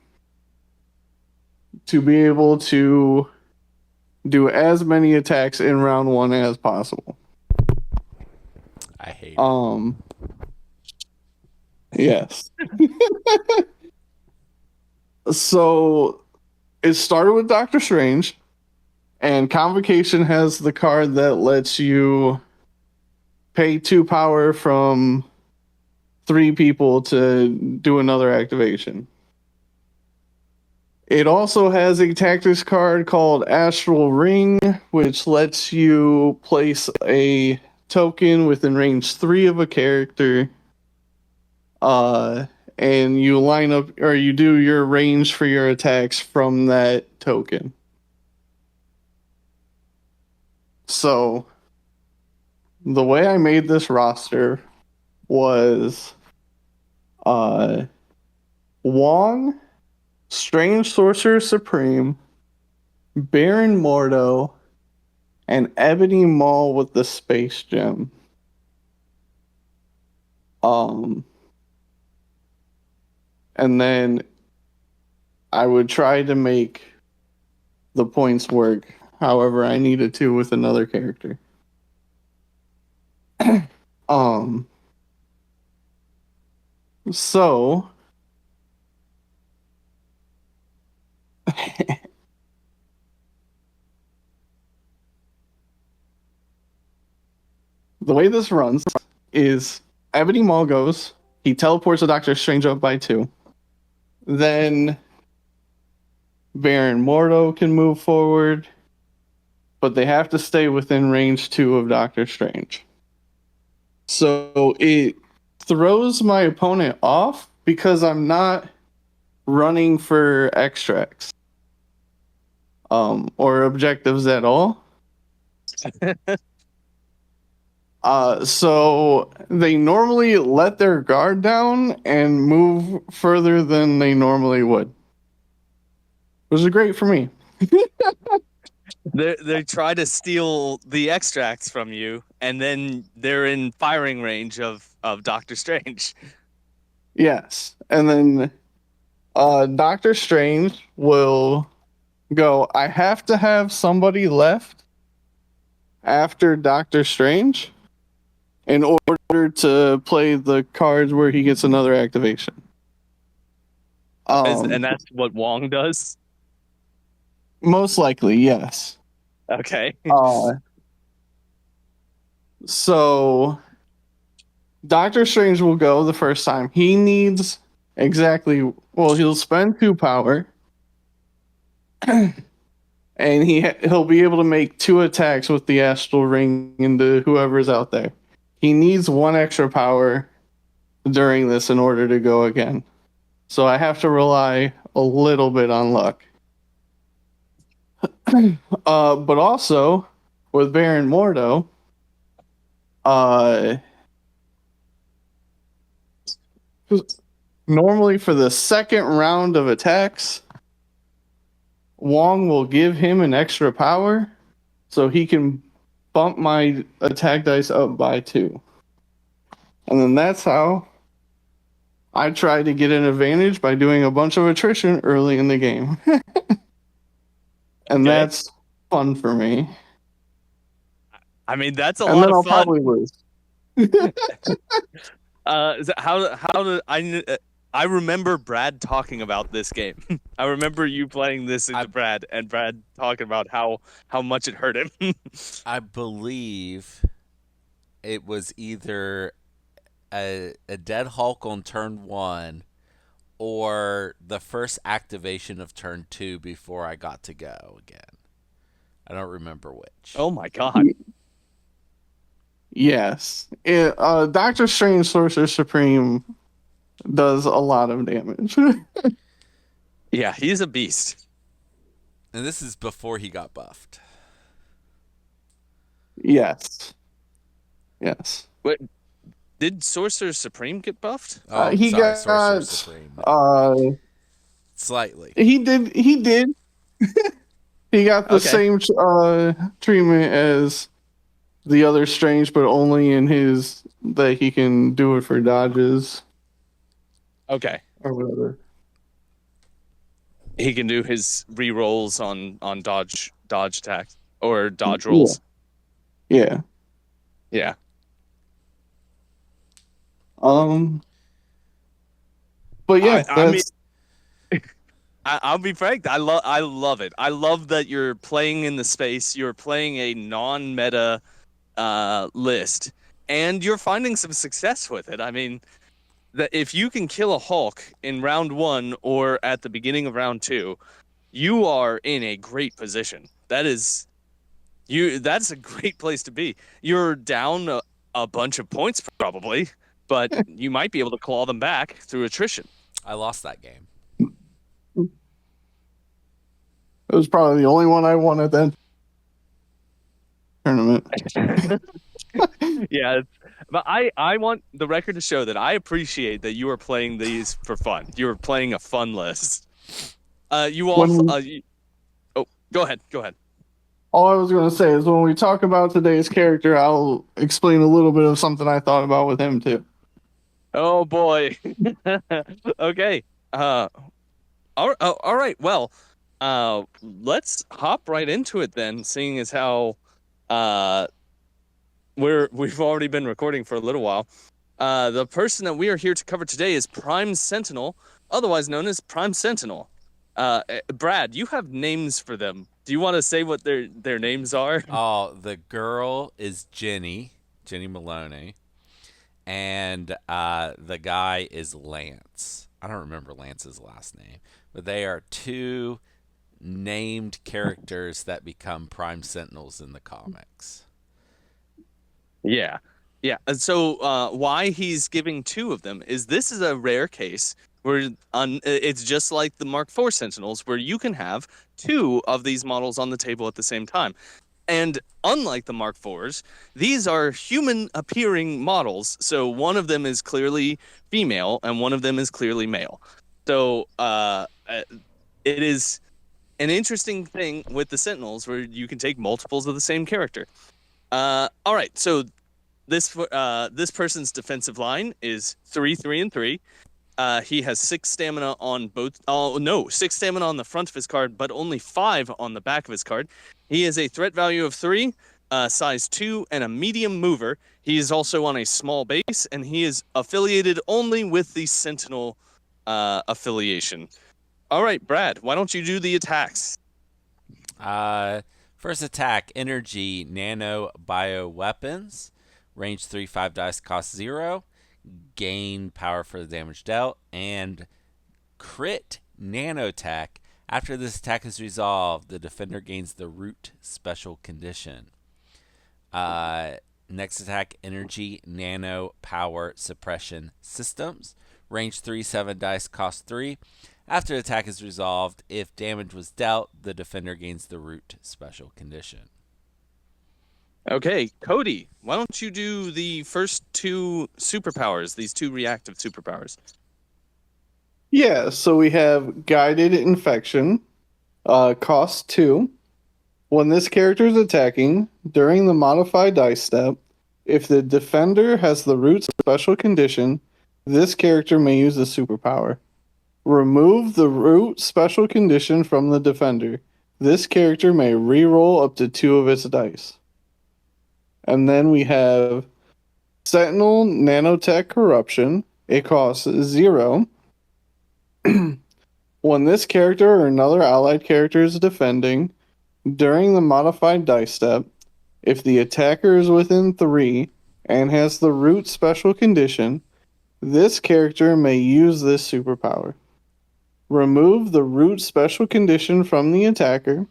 to be able to do as many attacks in round one as possible. I hate it. Yes. So it started with Doctor Strange, and Convocation has the card that lets you pay 2 power from 3 people to do another activation. It also has a tactics card called Astral Ring, which lets you place a token within range 3 of a character. And you line up, or you do your range for your attacks from that token. So, the way I made this roster was Wong, Strange Sorcerer Supreme, Baron Mordo, and Ebony Maul with the Space Gem. And then I would try to make the points work however I needed to with another character. So the way this runs is Ebony Maul goes, he teleports the Doctor Strange up by 2. Then Baron Mordo can move forward, but they have to stay within range 2 of Doctor Strange. So it throws my opponent off because I'm not running for extracts or objectives at all. So they normally let their guard down and move further than they normally would. Which is great for me. They try to steal the extracts from you, and then they're in firing range of Doctor Strange. Yes. And then Doctor Strange will go, I have to have somebody left after Doctor Strange in order to play the cards where he gets another activation. And that's what Wong does? Most likely, yes. Okay. So Doctor Strange will go the first time. He needs he'll spend 2 power. And he'll be able to make 2 attacks with the astral ring into whoever's out there. He needs 1 extra power during this in order to go again. So I have to rely a little bit on luck. But also with Baron Mordo, normally for the second round of attacks, Wong will give him an extra power so he can bump my attack dice up by 2. And then that's how I try to get an advantage by doing a bunch of attrition early in the game. And that's fun for me. I mean, that's a and lot then of I'll fun. probably lose. I remember Brad talking about this game. I remember you playing this into Brad, and Brad talking about how much it hurt him. I believe it was either a dead Hulk on turn 1 or the first activation of turn 2 before I got to go again. I don't remember which. Oh my god. Yes. Doctor Strange Sorcerer Supreme does a lot of damage. Yeah, he's a beast. And this is before he got buffed. Yes. Yes. Wait, did Sorcerer Supreme get buffed? Oh, he sorry, got Sorcerer Supreme. Slightly. He did. He got the same treatment as the other Strange, but only in his that he can do it for dodges. Okay. Or whatever. He can do his re-rolls on dodge attacks or dodge rolls. Yeah. Yeah. But yeah, I'll be frank. I love it. I love that you're playing in the space. You're playing a non-meta list, and you're finding some success with it. I mean, that if you can kill a Hulk in round 1 or at the beginning of round 2, you are in a great position. That's a great place to be. You're down a bunch of points probably, but you might be able to claw them back through attrition. I lost that game. It was probably the only one I won at that tournament. Yeah, but I want the record to show that I appreciate that you are playing these for fun. You are playing a fun list. Go ahead. All I was going to say is when we talk about today's character, I'll explain a little bit of something I thought about with him too. Oh boy. Okay. All right. Well, let's hop right into it then, seeing as how we've already been recording for a little while. The person that we are here to cover today is Prime Sentinel, otherwise known as Prime Sentinel. Brad, you have names for them. Do you want to say what their names are? Oh, the girl is Jenny Maloney, and the guy is Lance. I don't remember Lance's last name, but they are 2 named characters that become Prime Sentinels in the comics. Yeah. And so why he's giving 2 of them is this is a rare case where it's just like the Mark IV Sentinels, where you can have 2 of these models on the table at the same time. And unlike the Mark IVs, these are human-appearing models. So one of them is clearly female, and one of them is clearly male. So it is an interesting thing with the Sentinels, where you can take multiples of the same character. All right, so this person's defensive line is 3, 3, and 3. He has 6 stamina on both. Oh no, 6 stamina on the front of his card, but only 5 on the back of his card. He has a threat value of 3, size 2, and a medium mover. He is also on a small base, and he is affiliated only with the Sentinel affiliation. All right, Brad, why don't you do the attacks? First attack, energy nano bio weapons. Range 3, 5 dice, cost 0. Gain power for the damage dealt. And crit nano attack. After this attack is resolved, the defender gains the root special condition. Next attack, energy nano power suppression systems. Range 3, 7 dice, cost 3. After the attack is resolved, if damage was dealt, the defender gains the root special condition. Okay, Cody, why don't you do the first two superpowers, these two reactive superpowers? Yeah, so we have guided infection, cost 2. When this character is attacking during the modified dice step, if the defender has the root special condition, this character may use the superpower. Remove the root special condition from the defender. This character may reroll up to 2 of its dice. And then we have Sentinel Nanotech Corruption. It costs 0. When this character or another allied character is defending, during the modified dice step, if the attacker is within 3 and has the root special condition, this character may use this superpower. Remove the root special condition from the attacker.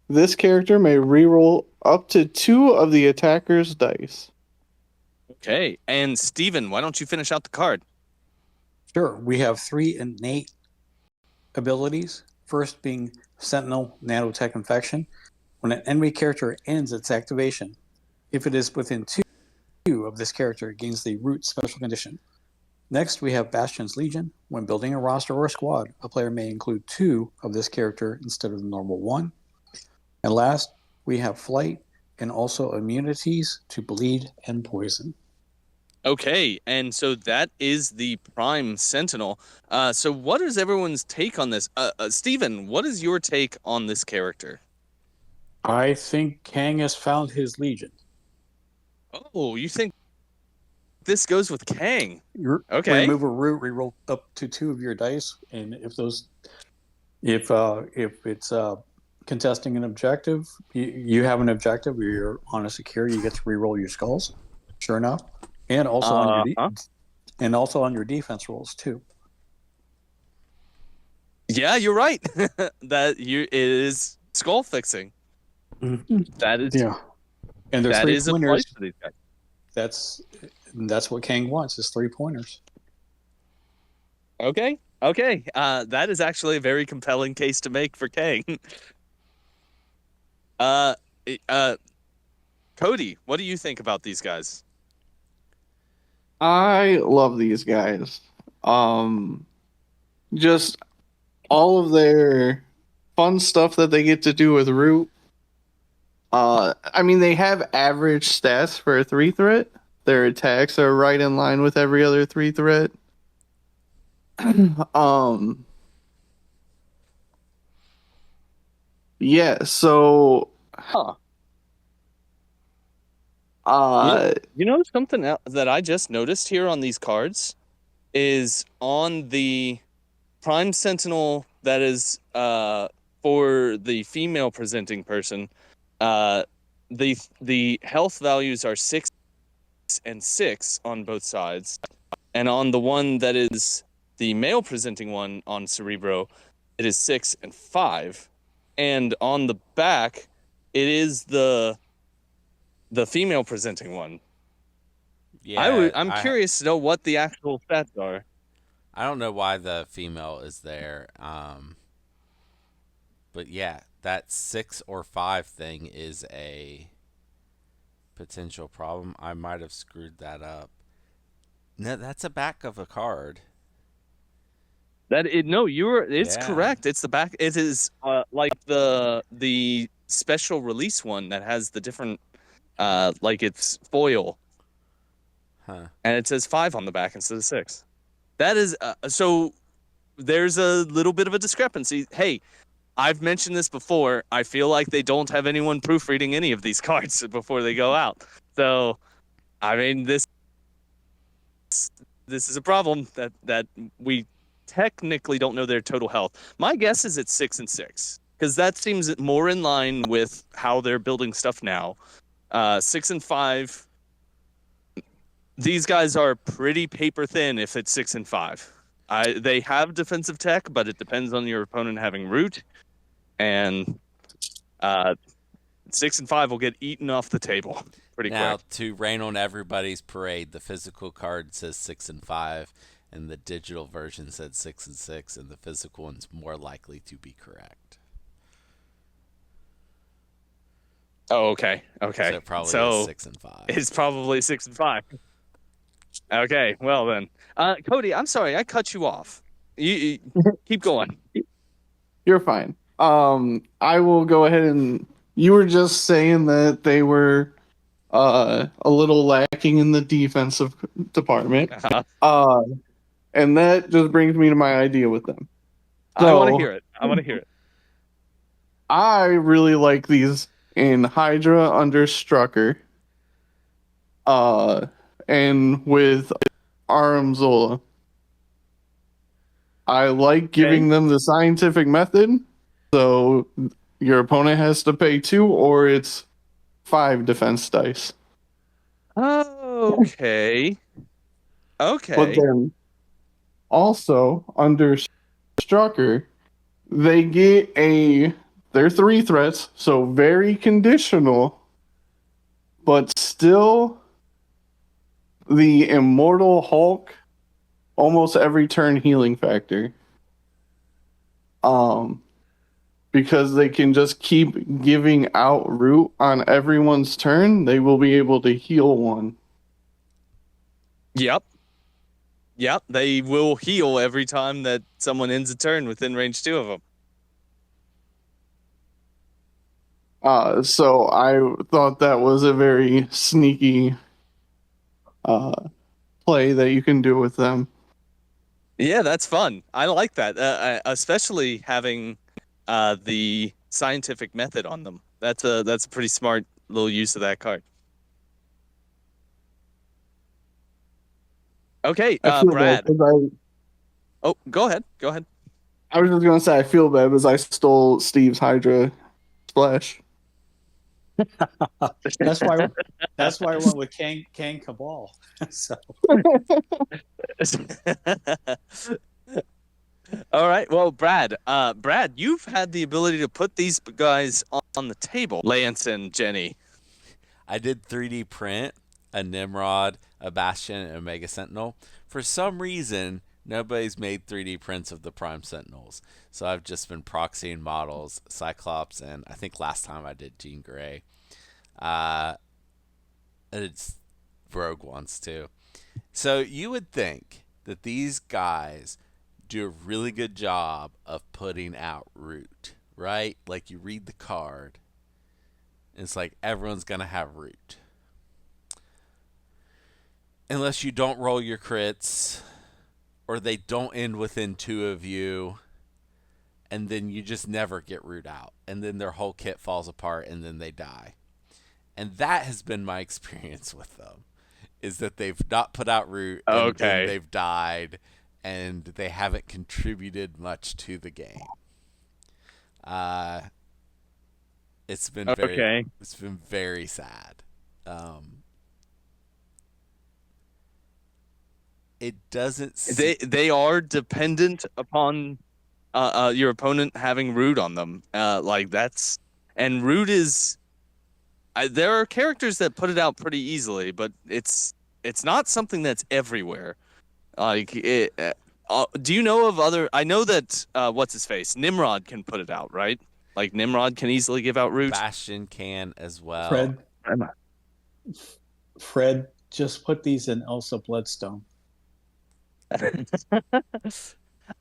This character may reroll up to 2 of the attacker's dice. Okay, and Steven, why don't you finish out the card? Sure. We have 3 innate abilities. First being Sentinel Nanotech Infection. When an enemy character ends its activation, if it is within 2 of this character, it gains the root special condition. Next, we have Bastion's Legion. When building a roster or a squad, a player may include 2 of this character instead of the normal 1. And last, we have Flight and also immunities to bleed and poison. Okay, and so that is the Prime Sentinel. So what is everyone's take on this? Steven, what is your take on this character? I think Kang has found his Legion. Oh, you think this goes with Kang? Okay. Remove a root, reroll up to 2 of your dice, and if it's contesting an objective, you have an objective, or you're on a secure, you get to reroll your skulls. Sure enough, and also on your defense rolls too. Yeah, you're right. It is skull fixing. Mm-hmm. That is and there's that 3 is a pointers. place for these guys. That's what Kang wants, is 3 pointers. Okay. That is actually a very compelling case to make for Kang. Cody, what do you think about these guys? I love these guys. Just all of their fun stuff that they get to do with Root. I mean, they have average stats for a 3 threat. Their attacks are right in line with every other 3 threat. Yeah, so you know something else that I just noticed here on these cards is on the Prime Sentinel that is for the female presenting person, the health values are 6 and 6 on both sides, and on the one that is the male presenting one on Cerebro, it is 6 and 5, and on the back, it is the female presenting one. Yeah, I'm curious to know what the actual stats are. I don't know why the female is there. But yeah, that 6 or 5 thing is a potential problem. I might have screwed that up. No, that's a back of a card. It's correct. It's the back. It is like the special release one that has the different like it's foil. Huh. And it says 5 on the back instead of 6. That is so there's a little bit of a discrepancy. Hey, I've mentioned this before. I feel like they don't have anyone proofreading any of these cards before they go out. So, I mean, this is a problem that we technically don't know their total health. My guess is it's 6 and 6 because that seems more in line with how they're building stuff now. 6 and 5. These guys are pretty paper thin if it's 6 and 5. They have defensive tech, but it depends on your opponent having root, and 6 and 5 will get eaten off the table pretty Now, quick. to rain on everybody's parade, the physical card says 6 and 5, and the digital version said 6 and 6, and the physical one's more likely to be correct. Oh, okay. Okay. So it probably is 6 and 5. It's probably 6 and 5. Okay, well then. Cody, I'm sorry, I cut you off. You keep going. You're fine. I will go ahead and you were just saying that they were a little lacking in the defensive department. And that just brings me to my idea with them. I want to hear it. I really like these in Hydra under Strucker. And with Aram Zola. I like giving them the scientific method. So your opponent has to pay 2 or it's 5 defense dice. Okay. Okay. But then also under Strucker, they get they're 3 threats, so very conditional, but still the Immortal Hulk almost every turn healing factor. Because they can just keep giving out root on everyone's turn, they will be able to heal 1. Yep. They will heal every time that someone ends a turn within range 2 of them. So I thought that was a very sneaky play that you can do with them. Yeah, that's fun. I like that, especially having the scientific method on them. That's a pretty smart little use of that card. Okay, Brad. Oh, go ahead. I was just gonna say I feel bad because I stole Steve's Hydra splash. That's why I went with Kang Cabal. So all right. Well, Brad, you've had the ability to put these guys on the table. Lance and Jenny. I did 3D print a Nimrod, a Bastion, and a Mega Sentinel. For some reason, nobody's made 3D prints of the Prime Sentinels. So I've just been proxying models, Cyclops, and I think last time I did Jean Grey. It's Rogue ones too. So you would think that these guys do a really good job of putting out root, right? Like you read the card, and it's like everyone's going to have root. Unless you don't roll your crits, or they don't end within 2 of you, and then you just never get root out. And then their whole kit falls apart, and then they die. And that has been my experience with them, is that they've not put out root, and then they've died, and they haven't contributed much to the game. It's been very sad. It doesn't. They are dependent upon your opponent having root on them. And root is. There are characters that put it out pretty easily, but it's not something that's everywhere. Do you know of other? I know that what's his face, Nimrod can put it out, right? Like Nimrod can easily give out root. Bastion can as well. Fred, just put these in Elsa Bloodstone.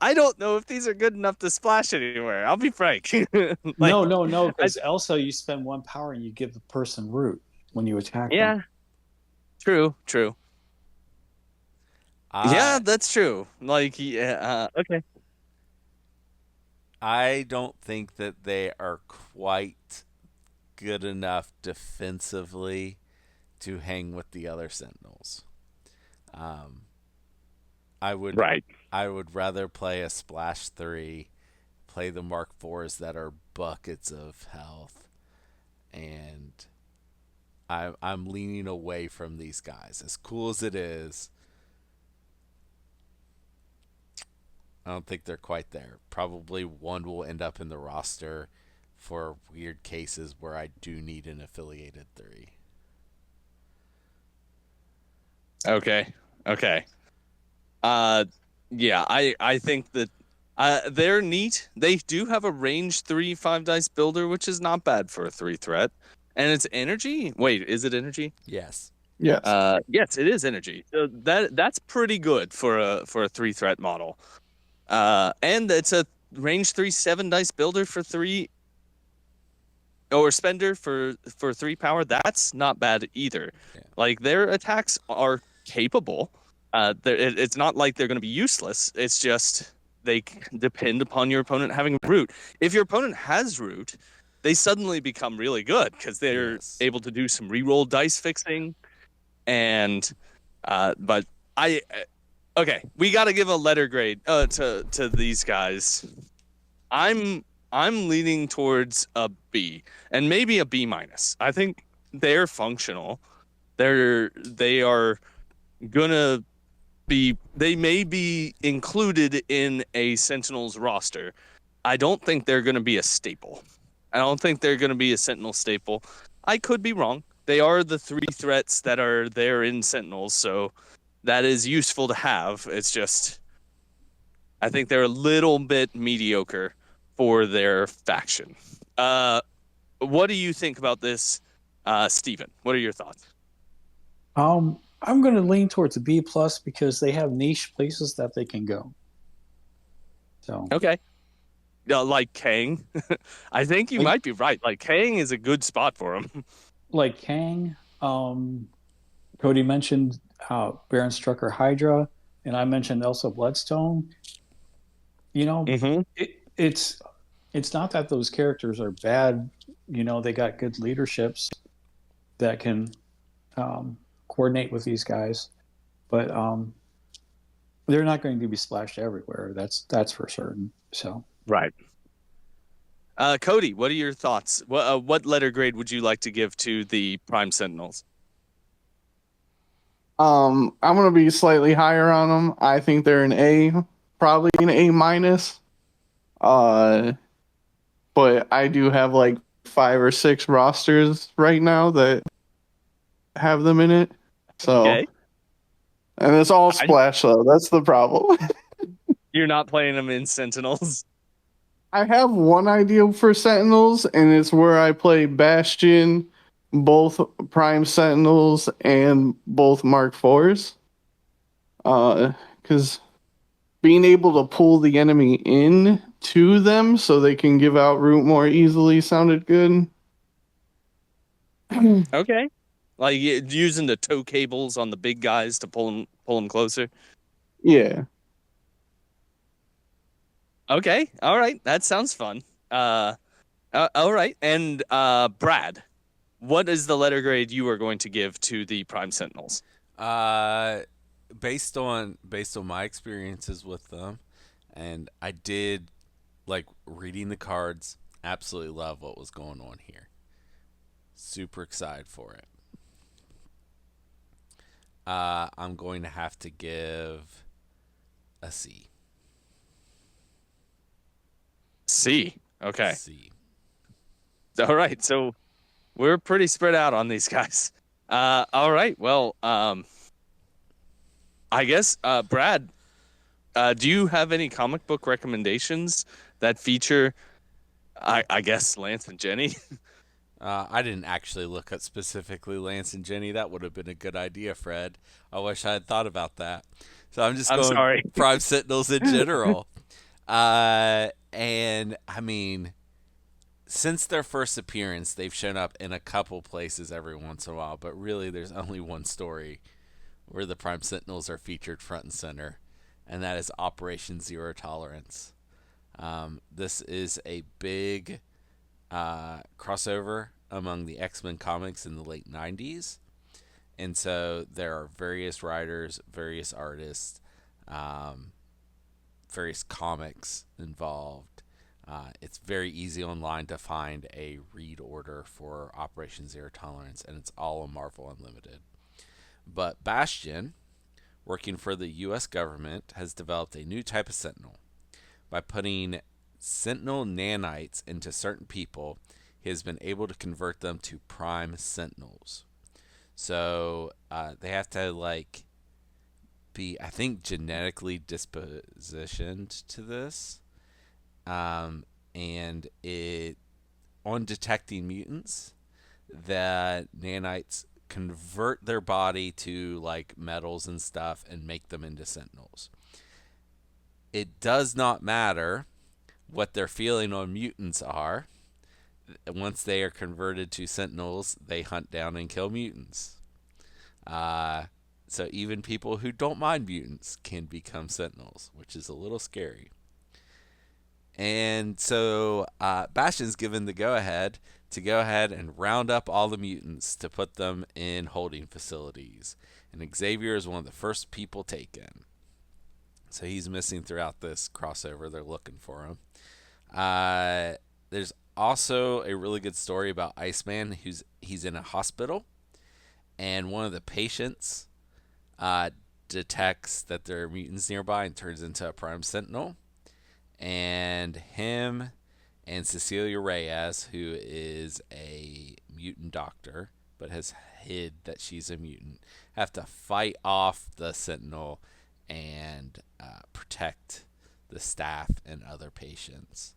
I don't know if these are good enough to splash anywhere. I'll be frank. No. Because Elsa, you spend 1 power and you give the person root when you attack them. Yeah. True. Yeah, that's true. Okay. I don't think that they are quite good enough defensively to hang with the other Sentinels. I would I would rather play a Splash 3, play the Mark 4s that are buckets of health, and I'm leaning away from these guys. As cool as it is, I don't think they're quite there. Probably one will end up in the roster for weird cases where I do need an affiliated 3. Okay. Okay. Uh, yeah, I think that they're neat. They do have a range 3 5 dice builder, which is not bad for a 3 threat. And it's energy. Wait, is it energy? Yes. Yes. Yes, it is energy. So that's pretty good for a 3 threat model. And it's a range 3 7 dice builder for 3, or spender for 3 power. That's not bad either. Yeah. Like, their attacks are capable. It's not like they're going to be useless. It's just they depend upon your opponent having root. If your opponent has root, they suddenly become really good because they're Yes. able to do some reroll dice fixing. And but I okay, we got to give a letter grade to these guys. I'm leaning towards a B, and maybe a B minus. I think they're functional. They are gonna be. They may be included in a Sentinels roster. I don't think they're gonna be a staple. I don't think they're gonna be a Sentinel staple. I could be wrong. They are the 3 threats that are there in Sentinels, so that is useful to have. It's just I think they're a little bit mediocre for their faction. What do you think about this, Steven? What are your thoughts? I'm going to lean towards a B plus because they have niche places that they can go. So Okay. Like Kang. I think you might be right. Like, Kang is a good spot for him. like Kang, Cody mentioned Baron Strucker Hydra, and I mentioned Elsa Bloodstone. You know, Mm-hmm. it's not that those characters are bad. You know, they got good leaderships that can coordinate with these guys, but they're not going to be splashed everywhere. That's for certain. So Right. Cody, what are your thoughts? What letter grade would you like to give to the Prime Sentinels? I'm gonna be slightly higher on them. I think they're an A, probably an A minus. But I do have like 5 or 6 rosters right now that have them in it. So, Okay. and it's all splash though. That's the problem. You're not playing them in Sentinels. I have one idea for Sentinels, and it's where I play Bastion, both Prime Sentinels, and both Mark IVs. Because being able to pull the enemy in to them so they can give out root more easily sounded good. Okay. Like using the tow cables on the big guys to pull them closer. Yeah. Okay. All right. That sounds fun. All right. And Brad, what is the letter grade you are going to give to the Prime Sentinels? Based on my experiences with them, and I did like reading the cards. Absolutely love what was going on here. Super excited for it. I'm going to have to give a C. C. Okay. C. All right. So we're pretty spread out on these guys. All right. Well, I guess Brad, do you have any comic book recommendations that feature, I guess, Lance and Jenny? I didn't actually look at specifically Lance and Jenny. That would have been a good idea, Fred. I wish I had thought about that. So I'm just going sorry. Prime Sentinels in general. And I mean, since their first appearance, they've shown up in a couple places every once in a while, but really there's only one story where the Prime Sentinels are featured front and center, and that is Operation Zero Tolerance. This is a big crossover among the X-Men comics in the late 90s. And so there are various writers, various artists, various comics involved. It's very easy online to find a read order for Operation Zero Tolerance, and it's all on Marvel Unlimited. But Bastion, working for the U.S. government, has developed a new type of Sentinel. By putting Sentinel nanites into certain people, he has been able to convert them to prime Sentinels. So they have to be, I think, genetically dispositioned to this, and it on detecting mutants, that nanites convert their body to metals and stuff and make them into Sentinels. It does not matter what their feeling on mutants are. Once they are converted to Sentinels, they hunt down and kill mutants. So even people who don't mind mutants can become Sentinels, which is a little scary. And so Bastion's given the go-ahead and round up all the mutants to put them in holding facilities. And Xavier is one of the first people taken. So he's missing throughout this crossover. They're looking for him. There's also a really good story about Iceman. He's in a hospital, and one of the patients detects that there are mutants nearby and turns into a Prime Sentinel. And him and Cecilia Reyes, who is a mutant doctor but has hid that she's a mutant, have to fight off the Sentinel and protect the staff and other patients.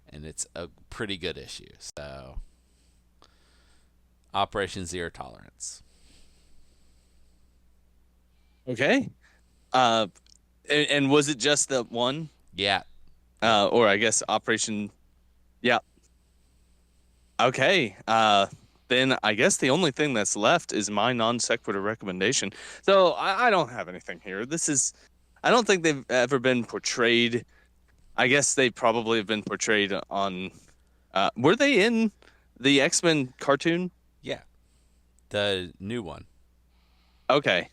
And it's a pretty good issue. So, Operation Zero Tolerance. Okay. And was it just the one? Yeah. Or I guess Operation. Yeah. Okay. Then I guess the only thing that's left is my non sequitur recommendation. So I don't have anything here. I don't think they've ever been portrayed. I guess they probably have been portrayed on. Were they in the X-Men cartoon? Yeah. The new one. Okay.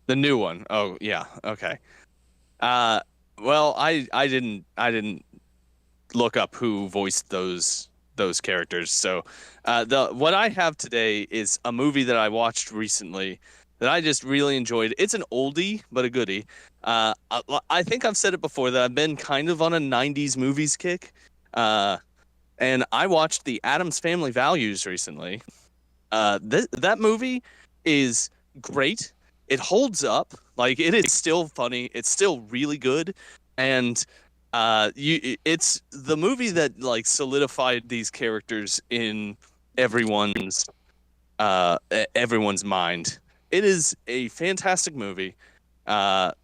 The new one. Oh yeah. Okay. Well, I didn't look up who voiced those characters. So, what I have today is a movie that I watched recently that I just really enjoyed. It's an oldie but a goodie. I think I've said it before that I've been kind of on a '90s movies kick, and I watched The Addams Family Values recently. That movie is great. It holds up. It is still funny. It's still really good, and it's the movie that solidified these characters in everyone's mind. It is a fantastic movie. That's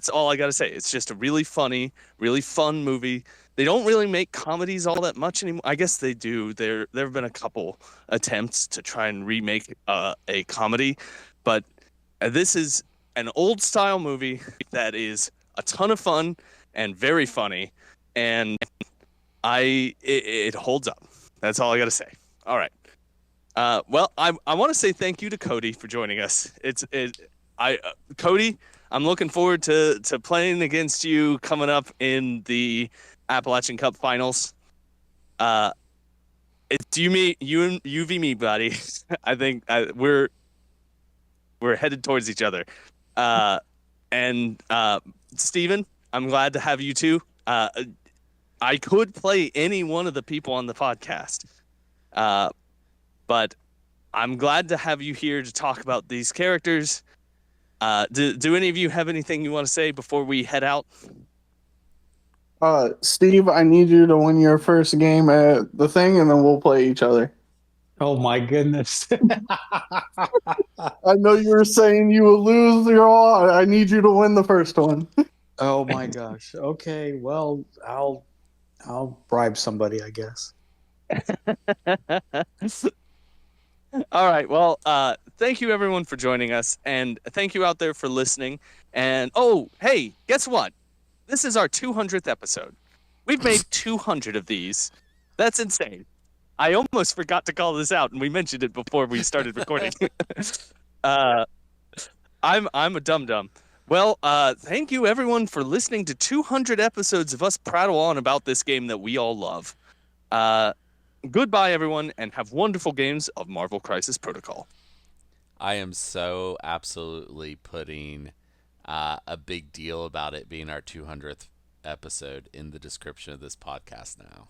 all I gotta say. It's just a really funny, really fun movie. They don't really make comedies all that much anymore. I guess they do. There have been a couple attempts to try and remake a comedy, but this is an old style movie that is a ton of fun and very funny, and it holds up. That's all I gotta say. All right. Well, I want to say thank you to Cody for joining us. Cody, I'm looking forward to playing against you coming up in the Appalachian Cup Finals. It's you v me, buddy. I think we're headed towards each other. And Steven, I'm glad to have you too. I could play any one of the people on the podcast, but I'm glad to have you here to talk about these characters. Do any of you have anything you want to say before we head out? Steve, I need you to win your first game at the thing, and then we'll play each other. Oh my goodness. I know you were saying you will lose your all. I need you to win the first one. Oh my gosh. Okay, well, I'll bribe somebody, I guess. All right. Well, thank you everyone for joining us, and thank you out there for listening. And oh, hey, guess what? This is our 200th episode. We've made 200 of these. That's insane. I almost forgot to call this out, and we mentioned it before we started recording. I'm a dum-dum. Well, thank you everyone for listening to 200 episodes of us prattle on about this game that we all love. Goodbye, everyone, and have wonderful games of Marvel Crisis Protocol. I am so absolutely putting a big deal about it being our 200th episode in the description of this podcast now.